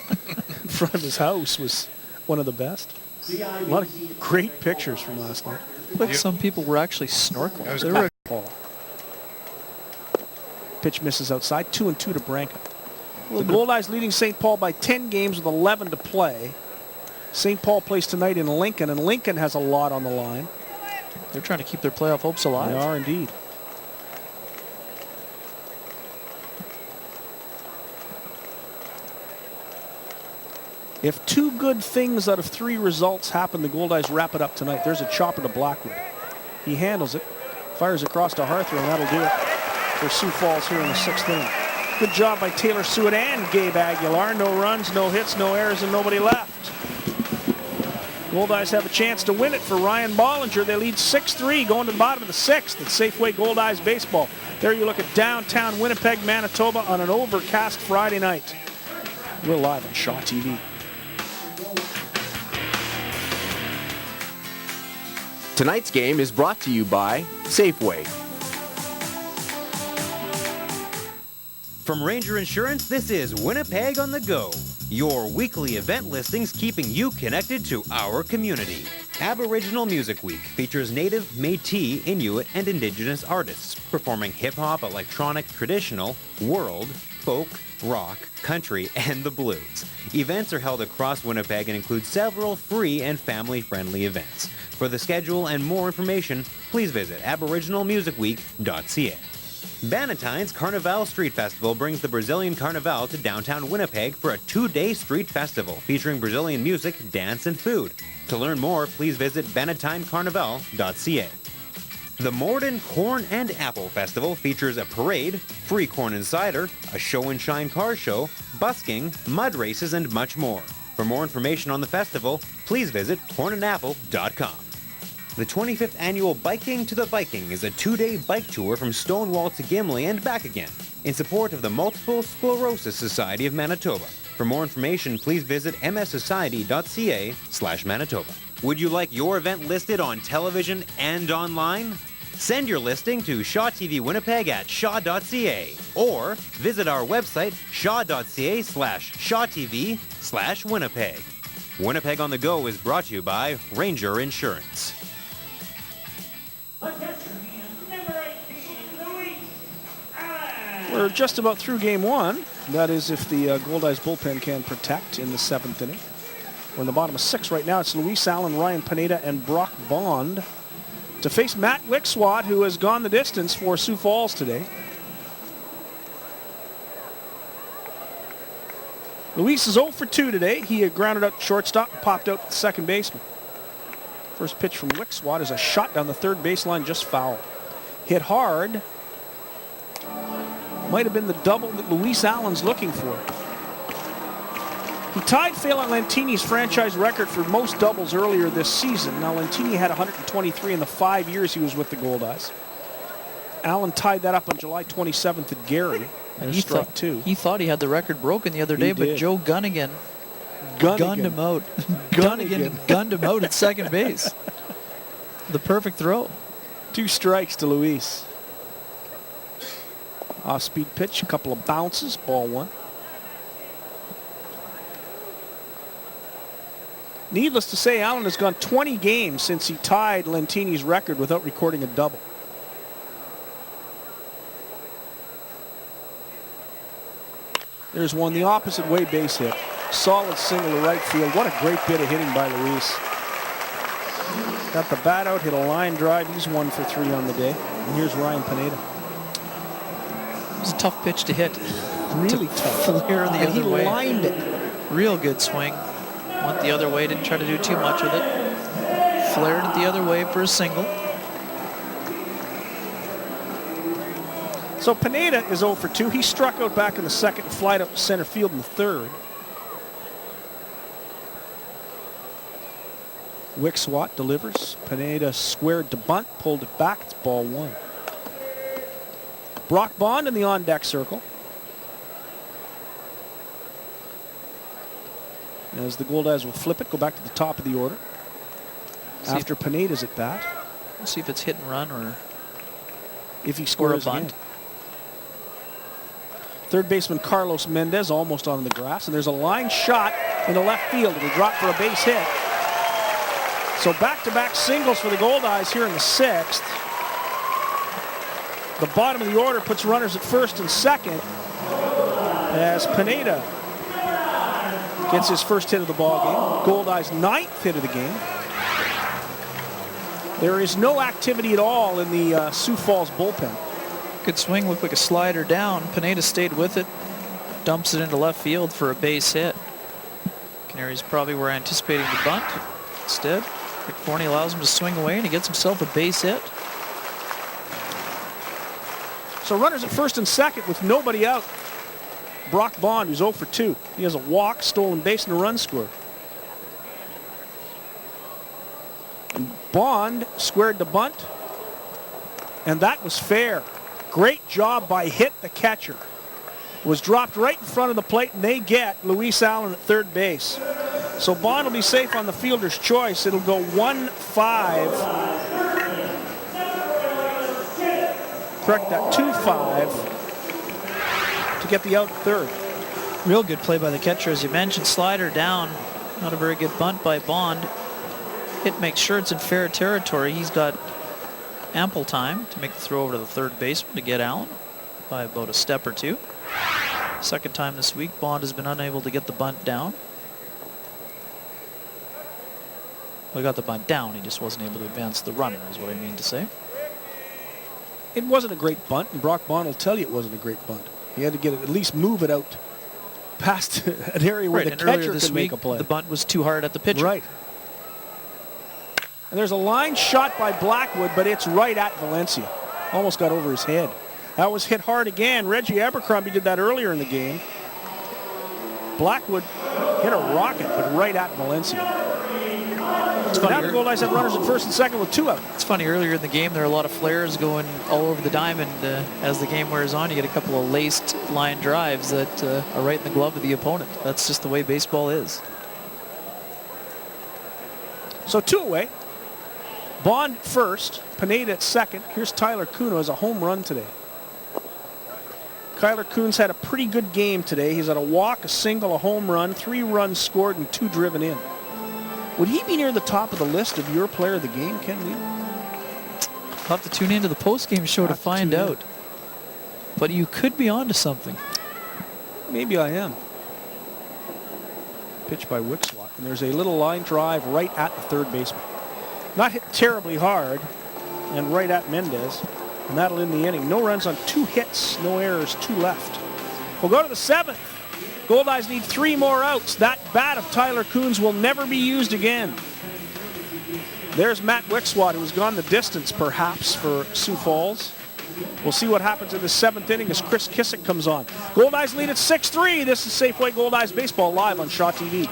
in front of his house was one of the best. A lot of great pictures from last night. Like some people were actually snorkeling. They were Paul. Pitch misses outside, 2-2 to Branca. The Goldeyes leading St. Paul by 10 games with 11 to play. St. Paul plays tonight in Lincoln, and Lincoln has a lot on the line. They're trying to keep their playoff hopes alive. They are indeed. If 2 good things out of 3 results happen, the Goldeyes wrap it up tonight. There's a chopper to Blackwood. He handles it, fires across to Harther, and that'll do it for Sioux Falls here in the 6th inning. Good job by Taylor Suet and Gabe Aguilar. No runs, no hits, no errors, and nobody left. Goldeyes have a chance to win it for Ryan Bollinger. They lead 6-3 going to the bottom of the 6th at Safeway Goldeyes Baseball. There you look at downtown Winnipeg, Manitoba on an overcast Friday night. We're live on Shaw TV. Tonight's game is brought to you by Safeway. From Ranger Insurance, this is Winnipeg on the Go. Your weekly event listings keeping you connected to our community. Aboriginal Music Week features Native, Métis, Inuit, and Indigenous artists performing hip-hop, electronic, traditional, world, folk, rock, country, and the blues. Events are held across Winnipeg and include several free and family-friendly events. For the schedule and more information, please visit aboriginalmusicweek.ca. Bannatyne's Carnival Street Festival brings the Brazilian Carnival to downtown Winnipeg for a 2-day street festival featuring Brazilian music, dance, and food. To learn more, please visit bannatynecarnival.ca. The Morden Corn and Apple Festival features a parade, free corn and cider, a show and shine car show, busking, mud races, and much more. For more information on the festival, please visit cornandapple.com. The 25th annual Biking to the Viking is a 2-day bike tour from Stonewall to Gimli and back again in support of the Multiple Sclerosis Society of Manitoba. For more information, please visit mssociety.ca/Manitoba. Would you like your event listed on television and online? Send your listing to Shaw TV Winnipeg at shaw.ca or visit our website shaw.ca/shawtv/Winnipeg. Winnipeg on the Go is brought to you by Ranger Insurance. We're just about through game one. That is if the Goldeyes bullpen can protect in the 7th inning. We're in the bottom of 6 right now. It's Luis Allen, Ryan Pineda, and Brock Bond to face Matt Wixwat, who has gone the distance for Sioux Falls today. Luis is 0 for 2 today. He had grounded out shortstop and popped out the second baseman. First pitch from Wixwat is a shot down the third baseline, just foul. Hit hard. Might have been the double that Luis Allen's looking for. He tied Phelan Lantini's franchise record for most doubles earlier this season. Now, Lantini had 123 in the 5 years he was with the Goldeyes. Allen tied that up on July 27th at Gary. And he thought he had the record broken the other day, but Joe Gunnigan gunned him out. Gunnigan gunned him out at second base. The perfect throw. 2 strikes to Luis. Off-speed pitch, a couple of bounces, ball 1. Needless to say, Allen has gone 20 games since he tied Lantini's record without recording a double. There's one the opposite way base hit. Solid single to right field. What a great bit of hitting by Luis. Got the bat out, hit a line drive. He's 1 for 3 on the day. And here's Ryan Pineda. It was a tough pitch to hit. Really tough. Flare the other way. He lined it. Real good swing. Went the other way, didn't try to do too much with it. Flared it the other way for a single. So Pineda is 0 for 2. He struck out back in the second and flied up center field in the third. Wixwat delivers. Pineda squared to bunt, pulled it back. It's ball 1. Brock Bond in the on-deck circle. As the Goldeyes will flip it, go back to the top of the order. After Pineda's at bat. Let's see if it's hit and run or if he scores a bunt. Again. Third baseman Carlos Mendez almost on the grass, and there's a line shot in the left field. It'll drop for a base hit. So back-to-back singles for the Goldeyes here in the 6th. The bottom of the order puts runners at first and second as Pineda gets his first hit of the ball game. Goldeyes' 9th hit of the game. There is no activity at all in the Sioux Falls bullpen. Good swing, looked like a slider down. Pineda stayed with it, dumps it into left field for a base hit. Canaries probably were anticipating the bunt. Instead, Rick Forney allows him to swing away and he gets himself a base hit. So runners at first and second with nobody out. Brock Bond, who's 0 for 2. He has a walk, stolen base, and a run scored. Bond squared the bunt, and that was fair. Great job by Hit, the catcher. Was dropped right in front of the plate, and they get Luis Allen at third base. So Bond will be safe on the fielder's choice. It'll go 1-5. Correct that, 2-5 to get the out third. Real good play by the catcher, as you mentioned. Slider down. Not a very good bunt by Bond. Hit makes sure it's in fair territory. He's got ample time to make the throw over to the third baseman to get Allen by about a step or two. Second time this week, Bond has been unable to get the bunt down. Well, he got the bunt down, he just wasn't able to advance the runner, is what I mean to say. It wasn't a great bunt, and Brock Bond will tell you it wasn't a great bunt. He had to get it, at least move it out past an area where the catcher could make a play. The bunt was too hard at the pitcher. Right. And there's a line shot by Blackwood, but it's right at Valencia. Almost got over his head. That was hit hard again. Reggie Abercrombie did that earlier in the game. Blackwood hit a rocket, but right at Valencia. It's funny. Now the Goldeyes have runners at first and second with 2 out. It's funny, earlier in the game, there are a lot of flares going all over the diamond. As the game wears on, you get a couple of laced line drives that are right in the glove of the opponent. That's just the way baseball is. So 2 away. Bond first, Pineda at second. Here's Tyler Kuhn, who has a home run today. Kyler Kuhn's had a pretty good game today. He's had a walk, a single, a home run, 3 runs scored, and 2 driven in. Would he be near the top of the list of your player of the game, Ken Lee? I'll have to tune into the post-game show to find out. But you could be onto something. Maybe I am. Pitch by Wixlot, and there's a little line drive right at the third baseman. Not hit terribly hard, and right at Mendez. And that'll end the inning. No runs on 2 hits, no errors, 2 left. We'll go to the 7th. Goldeyes need 3 more outs. That bat of Tyler Kuhn's will never be used again. There's Matt Wixwat, who has gone the distance, perhaps, for Sioux Falls. We'll see what happens in the 7th inning as Chris Kissick comes on. Goldeyes lead at 6-3. This is Safeway Goldeyes Baseball live on Shaw TV.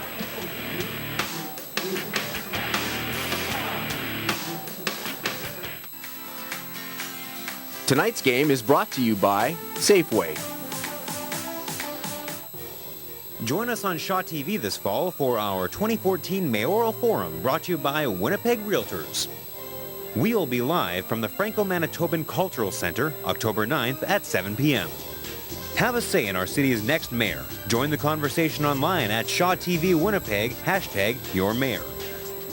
Tonight's game is brought to you by Safeway. Join us on Shaw TV this fall for our 2014 Mayoral Forum, brought to you by Winnipeg Realtors. We'll be live from the Franco-Manitoban Cultural Center, October 9th at 7 p.m. Have a say in our city's next mayor. Join the conversation online at Shaw TV Winnipeg, #YourMayor.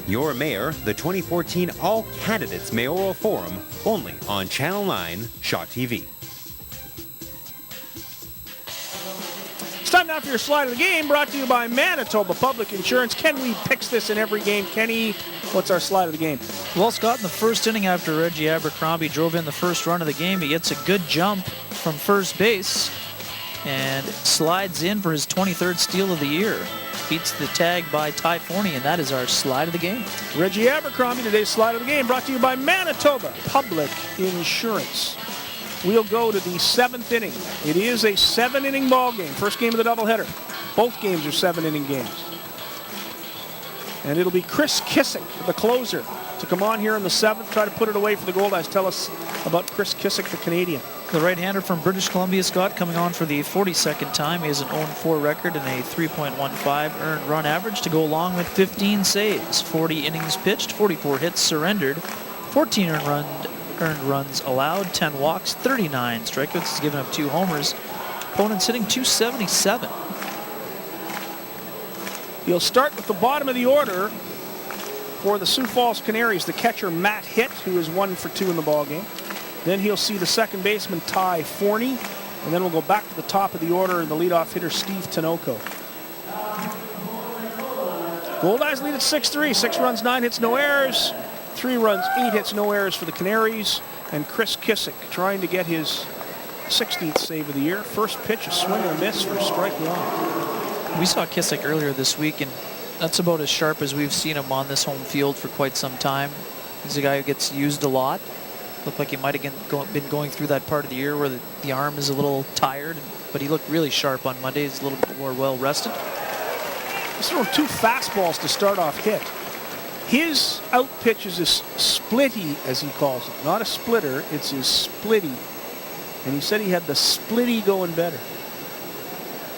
Your Mayor, the 2014 All Candidates Mayoral Forum, only on Channel 9, Shaw TV. It's time now for your slide of the game, brought to you by Manitoba Public Insurance. Ken Weed picks this in every game. Kenny, what's our slide of the game? Well, Scott, in the first inning after Reggie Abercrombie drove in the first run of the game, he gets a good jump from first base and slides in for his 23rd steal of the year. Beats the tag by Ty Forney, and that is our slide of the game. Reggie Abercrombie, today's slide of the game, brought to you by Manitoba Public Insurance. We'll go to the 7th inning. It is a 7-inning ball game. First game of the doubleheader. Both games are 7-inning games. And it'll be Chris Kissick, the closer, to come on here in the 7th, try to put it away for the Goldeyes. Tell us about Chris Kissick, the Canadian. The right-hander from British Columbia, Scott, coming on for the 42nd time. He has an 0-4 record and a 3.15 earned run average to go along with 15 saves, 40 innings pitched, 44 hits surrendered, 14 earned runs allowed, 10 walks, 39 strikeouts. He's given up 2 homers. Opponent's hitting .277. He'll start with the bottom of the order for the Sioux Falls Canaries, the catcher Matt Hitt, who is 1 for 2 in the ballgame. Then he'll see the second baseman Ty Forney, and then we'll go back to the top of the order and the leadoff hitter Steve Tinoco. Goldeyes lead at 6-3, 6 runs, 9 hits, no errors. 3 runs, 8 hits, no errors for the Canaries. And Chris Kissick trying to get his 16th save of the year. First pitch, a swing and a miss for strike 1. We saw Kissick earlier this week, and that's about as sharp as we've seen him on this home field for quite some time. He's a guy who gets used a lot. Looked like he might have been going through that part of the year where the arm is a little tired, but he looked really sharp on Monday. He's a little bit more well rested. He's throwing 2 fastballs to start off Hit. His out pitch is his splitty, as he calls it. Not a splitter, it's his splitty. And he said he had the splitty going better.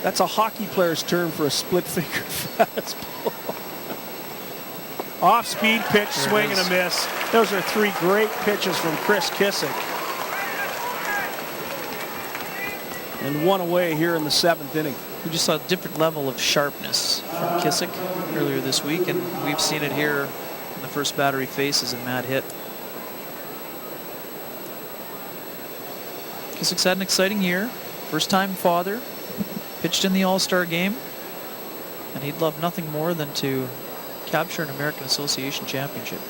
That's a hockey player's term for a split-fingered fastball. Off-speed pitch, swing and a miss. Those are 3 great pitches from Chris Kissick. And 1 away here in the 7th inning. We just saw a different level of sharpness from Kissick earlier this week, and we've seen it here in the first batter he faces in Matt hit. Kissick's had an exciting year. First-time father. Pitched in the All-Star game. And he'd love nothing more than to capture an American Association championship.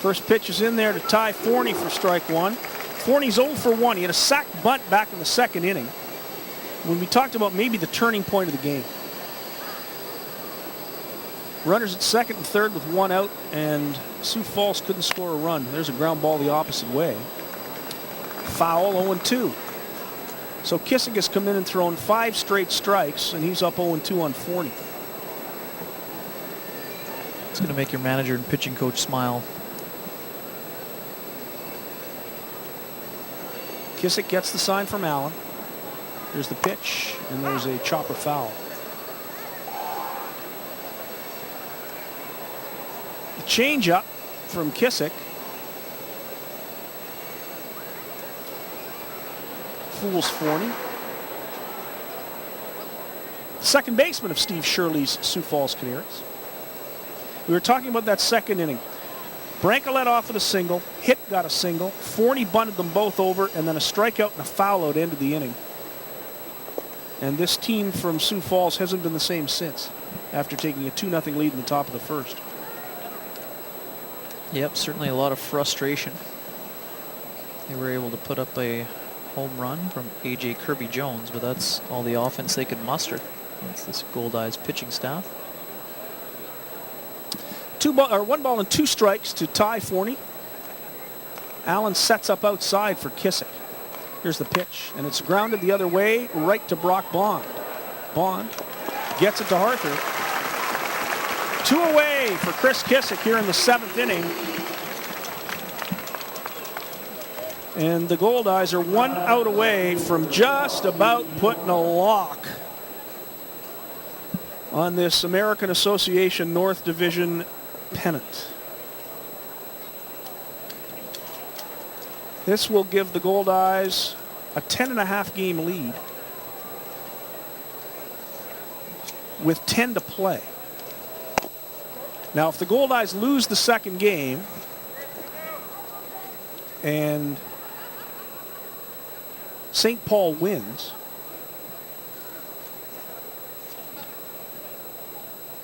First pitch is in there to Ty Forney for strike 1. Forney's 0 for 1. He had a sac bunt back in the 2nd inning, when we talked about maybe the turning point of the game. Runners at 2nd and 3rd with 1 out, and Sioux Falls couldn't score a run. There's a ground ball the opposite way. Foul, 0-2. So Kissick has come in and thrown 5 straight strikes, and he's up 0-2 on Forney. It's going to make your manager and pitching coach smile. Kissick gets the sign from Allen. There's the pitch, and there's a chopper foul. The changeup from Kissick. Fools Forney. Second baseman of Steve Shirley's Sioux Falls Canaries. We were talking about that 2nd inning. Branca led off with a single. Hitt got a single. Forney bunted them both over, and then a strikeout and a foul out ended the inning. And this team from Sioux Falls hasn't been the same since, after taking a 2-0 lead in the top of the 1st. Yep, certainly a lot of frustration. They were able to put up a home run from A.J. Kirby Jones, but that's all the offense they could muster. That's this Goldeyes pitching staff. 1 ball and 2 strikes to Ty Forney. Allen sets up outside for Kissick. Here's the pitch, and it's grounded the other way, right to Brock Bond. Bond gets it to Arthur. 2 away for Chris Kissick here in the 7th inning. And the Goldeyes are 1 out away from just about putting a lock on this American Association North Division pennant. This will give the Goldeyes a 10.5 game lead with 10 to play. Now, if the Goldeyes lose the 2nd game and St. Paul wins,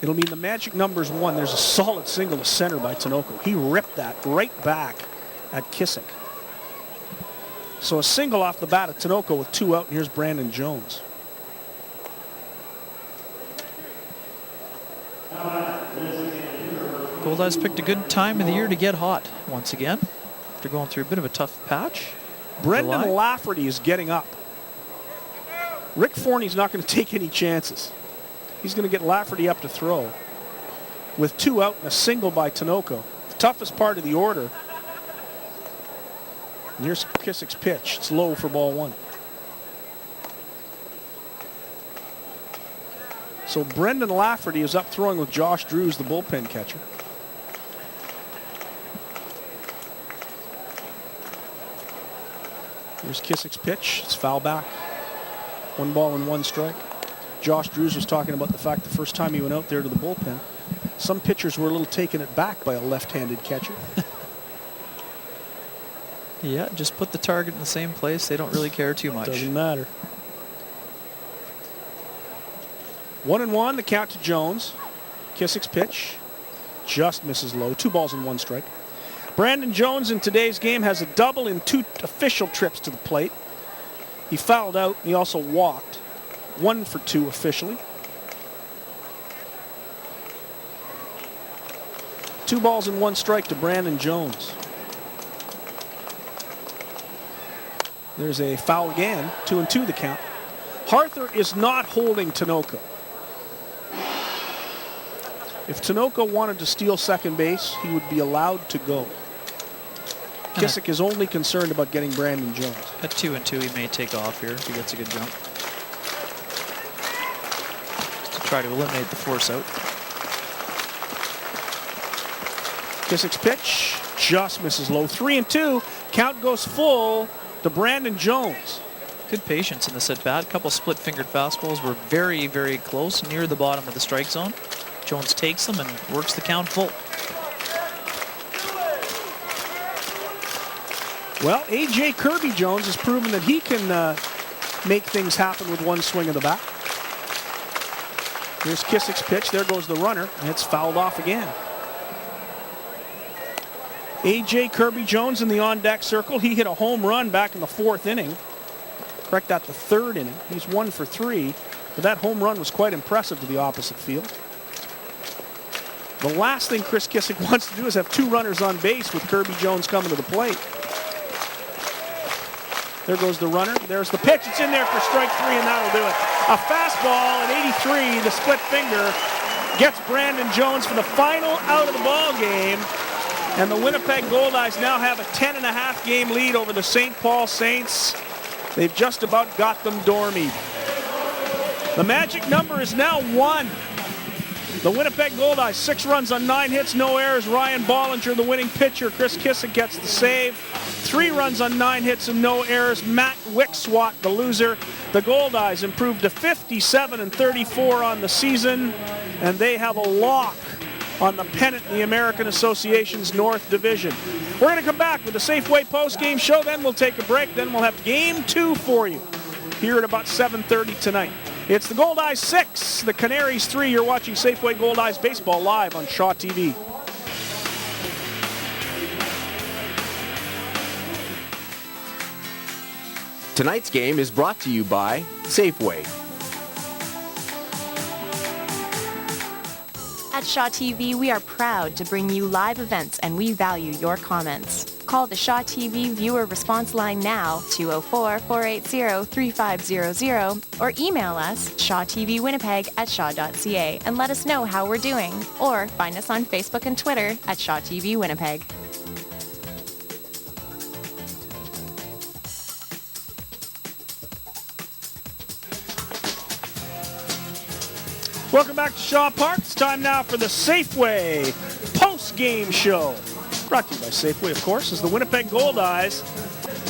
it'll mean the magic number's 1. There's a solid single to center by Tinoco. He ripped that right back at Kissick. So a single off the bat at Tinoco with 2 out, and here's Brandon Jones. Goldeyes picked a good time of the year to get hot once again, after going through a bit of a tough patch. Brendan Lafferty is getting up. Rick Forney's not going to take any chances. He's going to get Lafferty up to throw with 2 out and a single by Tinoco. The toughest part of the order. And here's Kissick's pitch. It's low for ball 1. So Brendan Lafferty is up throwing with Josh Drews, the bullpen catcher. Here's Kissick's pitch. It's foul back. 1 ball and 1 strike. Josh Drews was talking about the fact the first time he went out there to the bullpen, some pitchers were a little taken aback by a left-handed catcher. Yeah, just put the target in the same place. They don't really care too much. Doesn't matter. 1-1, the count to Jones. Kissick's pitch just misses low. 2 balls and 1 strike. Brandon Jones in today's game has a double in 2 official trips to the plate. He fouled out. He also walked. 1 for 2 officially. 2 balls and 1 strike to Brandon Jones. There's a foul again. 2-2 the count. Arthur is not holding Tinoco. If Tinoco wanted to steal second base, he would be allowed to go. Kissick is only concerned about getting Brandon Jones. At 2-2, he may take off here if he gets a good jump. Just to try to eliminate the force out. Kissick's pitch just misses low. 3-2. Count goes full to Brandon Jones. Good patience in this at-bat. A couple split-fingered fastballs were very, very close, near the bottom of the strike zone. Jones takes them and works the count full. Well, A.J. Kirby Jones has proven that he can make things happen with one swing of the bat. Here's Kissick's pitch. There goes the runner, and it's fouled off again. A.J. Kirby Jones in the on-deck circle. He hit a home run back in the 4th inning. Correct that, the 3rd inning. He's 1 for 3, but that home run was quite impressive to the opposite field. The last thing Chris Kissick wants to do is have 2 runners on base with Kirby Jones coming to the plate. There goes the runner. There's the pitch. It's in there for strike 3, and that'll do it. A fastball at 83, the split finger, gets Brandon Jones for the final out of the ball game. And the Winnipeg Goldeyes now have a 10.5 game lead over the St. Paul Saints. They've just about got them dormied. The magic number is now 1. The Winnipeg Goldeyes, 6 runs on 9 hits, no errors. Ryan Bollinger, the winning pitcher. Chris Kissick gets the save. 3 runs on 9 hits and no errors. Matt Wickswat, the loser. The Goldeyes improved to 57-34 on the season, and they have a lock on the pennant in the American Association's North Division. We're going to come back with the Safeway post-game show. Then we'll take a break. Then we'll have Game 2 for you here at about 7:30 tonight. It's the Goldeyes 6, the Canaries 3. You're watching Safeway Goldeyes Baseball live on Shaw TV. Tonight's game is brought to you by Safeway. At Shaw TV, we are proud to bring you live events, and we value your comments. Call the Shaw TV viewer response line now, 204-480-3500, or email us, shawtvwinnipeg@shaw.ca, and let us know how we're doing. Or find us on Facebook and Twitter at Shaw TV Winnipeg. Welcome back to Shaw Park. It's time now for the Safeway post-game show. Brought to you by Safeway, of course, as the Winnipeg Goldeyes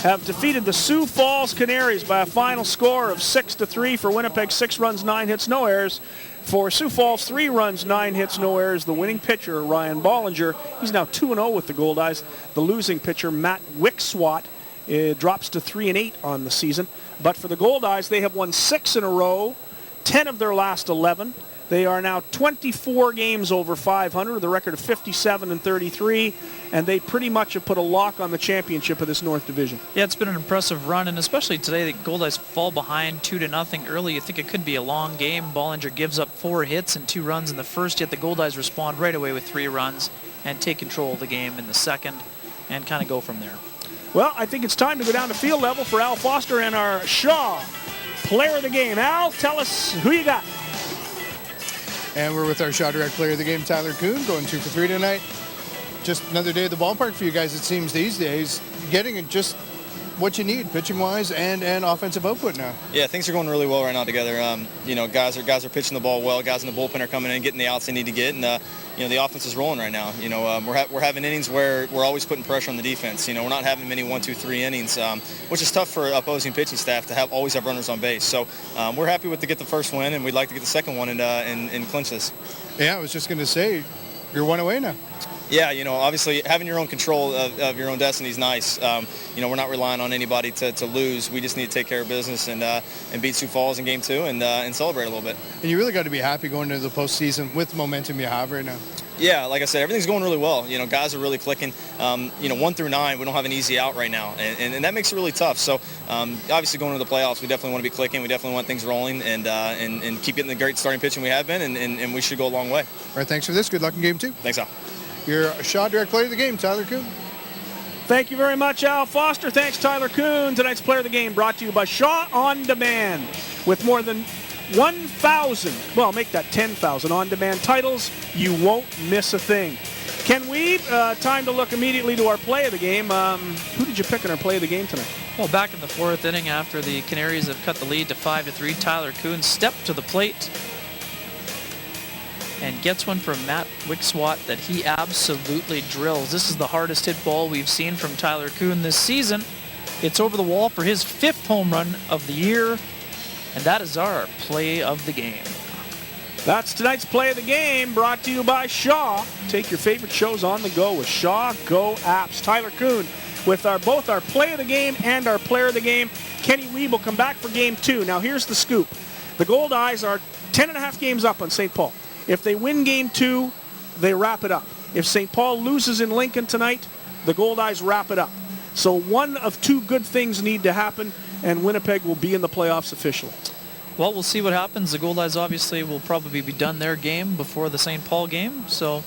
have defeated the Sioux Falls Canaries by a final score of 6-3 for Winnipeg. 6 runs, 9 hits, no errors. For Sioux Falls, 3 runs, 9 hits, no errors. The winning pitcher, Ryan Bollinger, he's now 2-0 with the Goldeyes. The losing pitcher, Matt Wickswat, drops to 3-8 on the season. But for the Goldeyes, they have won 6 in a row, 10 of their last 11. They are now 24 games over 500 with a record of 57-33, and they pretty much have put a lock on the championship of this North Division. Yeah, it's been an impressive run, and especially today, the Goldeyes fall behind 2-0 early. You think it could be a long game. Bollinger gives up 4 hits and 2 runs in the first, yet the Goldeyes respond right away with 3 runs and take control of the game in the second and kind of go from there. Well, I think it's time to go down to field level for Al Foster and our Shaw player of the game. Al, tell us who you got. And we're with our Shaw Direct player of the game, Tyler Kuhn, going 2 for 3 tonight. Just another day at the ballpark for you guys, it seems, these days. Getting just what you need, pitching-wise and offensive output now. Yeah, things are going really well right now together. Guys are pitching the ball well. Guys in the bullpen are coming in, getting the outs they need to get, and the offense is rolling right now. We're having innings where we're always putting pressure on the defense. We're not having many 1, 2, 3 innings, which is tough for opposing pitching staff to always have runners on base. So we're happy to get the first win, and we'd like to get the second one and clinch this. Yeah, I was just going to say, you're 1 away now. Yeah, obviously having your own control of your own destiny is nice. We're not relying on anybody to lose. We just need to take care of business and beat Sioux Falls in Game 2 and celebrate a little bit. And you really got to be happy going into the postseason with the momentum you have right now. Yeah, like I said, everything's going really well. Guys are really clicking. 1 through 9, we don't have an easy out right now, and that makes it really tough. So obviously going into the playoffs, we definitely want to be clicking. We definitely want things rolling and keep getting the great starting pitching we have been, and we should go a long way. All right, thanks for this. Good luck in Game 2. Thanks, Al. Your Shaw Direct player of the game, Tyler Kuhn. Thank you very much, Al Foster. Thanks, Tyler Kuhn. Tonight's player of the game brought to you by Shaw On Demand. With more than 1,000, well, make that 10,000 on-demand titles. You won't miss a thing. Ken Wiebe, time to look immediately to our play of the game. Who did you pick in our play of the game tonight? Well, back in the fourth inning after the Canaries have cut the lead to 5-3, Tyler Kuhn stepped to the plate and gets one from Matt Wickswat that he absolutely drills. This is the hardest hit ball we've seen from Tyler Kuhn this season. It's over the wall for his 5th home run of the year, and that is our play of the game. That's tonight's play of the game, brought to you by Shaw. Take your favorite shows on the go with Shaw Go apps. Tyler Kuhn with both our play of the game and our player of the game. Kenny Wiebe will come back for game 2. Now here's the scoop. The Goldeyes are 10.5 games up on St. Paul. If they win game 2, they wrap it up. If St. Paul loses in Lincoln tonight, the Goldeyes wrap it up. So one of 2 good things need to happen, and Winnipeg will be in the playoffs officially. Well, we'll see what happens. The Goldeyes obviously will probably be done their game before the St. Paul game, so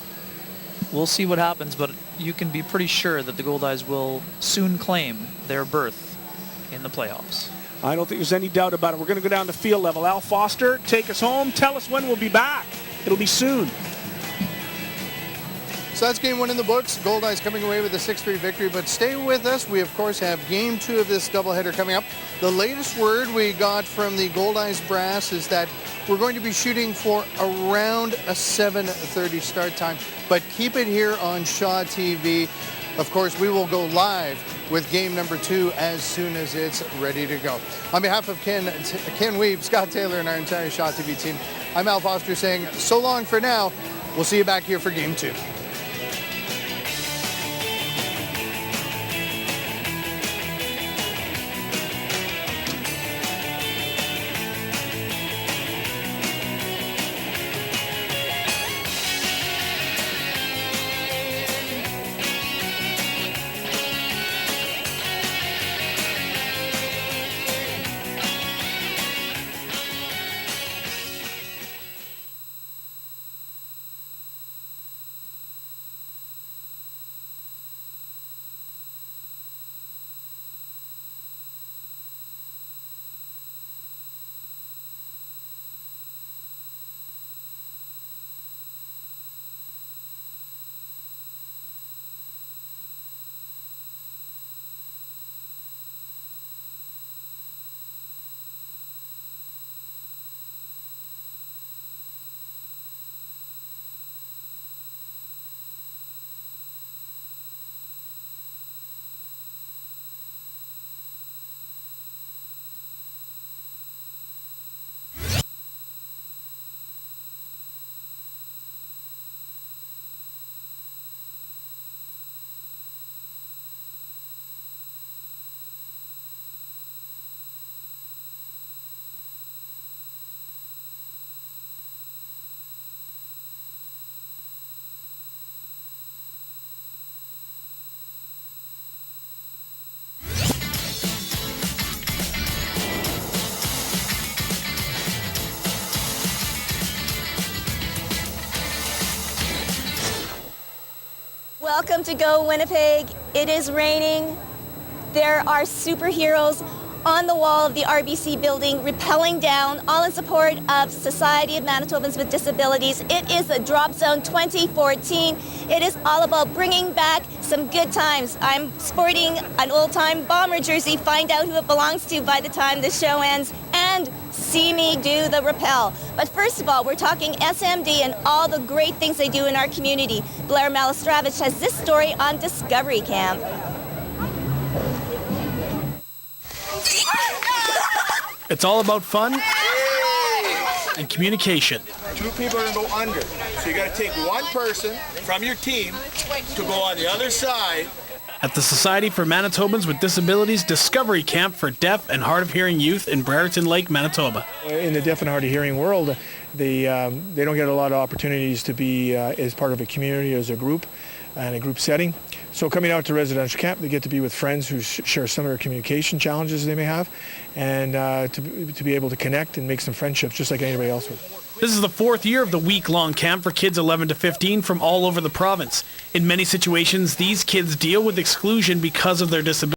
we'll see what happens, but you can be pretty sure that the Goldeyes will soon claim their berth in the playoffs. I don't think there's any doubt about it. We're going to go down to field level. Al Foster, take us home. Tell us when we'll be back. It'll be soon. So that's game 1 in the books. Goldeyes coming away with a 6-3 victory, but stay with us. We, of course, have game 2 of this doubleheader coming up. The latest word we got from the Goldeyes brass is that we're going to be shooting for around a 7:30 start time, but keep it here on Shaw TV. Of course, we will go live with game number 2 as soon as it's ready to go. On behalf of Ken Wiebe, Scott Taylor, and our entire Shaw TV team, I'm Al Foster saying so long for now. We'll see you back here for game 2. Welcome to Go Winnipeg. It is raining. There are superheroes on the wall of the RBC building rappelling down, all in support of Society of Manitobans with Disabilities. It is the Drop Zone 2014. It is all about bringing back some good times. I'm sporting an old-time Bomber jersey. Find out who it belongs to by the time the show ends, and see me do the rappel. But first of all, we're talking SMD and all the great things they do in our community. Blair Malistravich has this story on Discovery Camp. It's all about fun and communication. 2 people are going to go under. So you got to take one person from your team to go on the other side. At the Society for Manitobans with Disabilities Discovery Camp for Deaf and Hard of Hearing Youth in Brereton Lake, Manitoba. In the deaf and hard of hearing world, they don't get a lot of opportunities to be as part of a community, as a group, and a group setting. So coming out to residential camp, they get to be with friends who share some of their communication challenges they may have, and to be able to connect and make some friendships just like anybody else would. This is the 4th year of the week-long camp for kids 11 to 15 from all over the province. In many situations, these kids deal with exclusion because of their disability.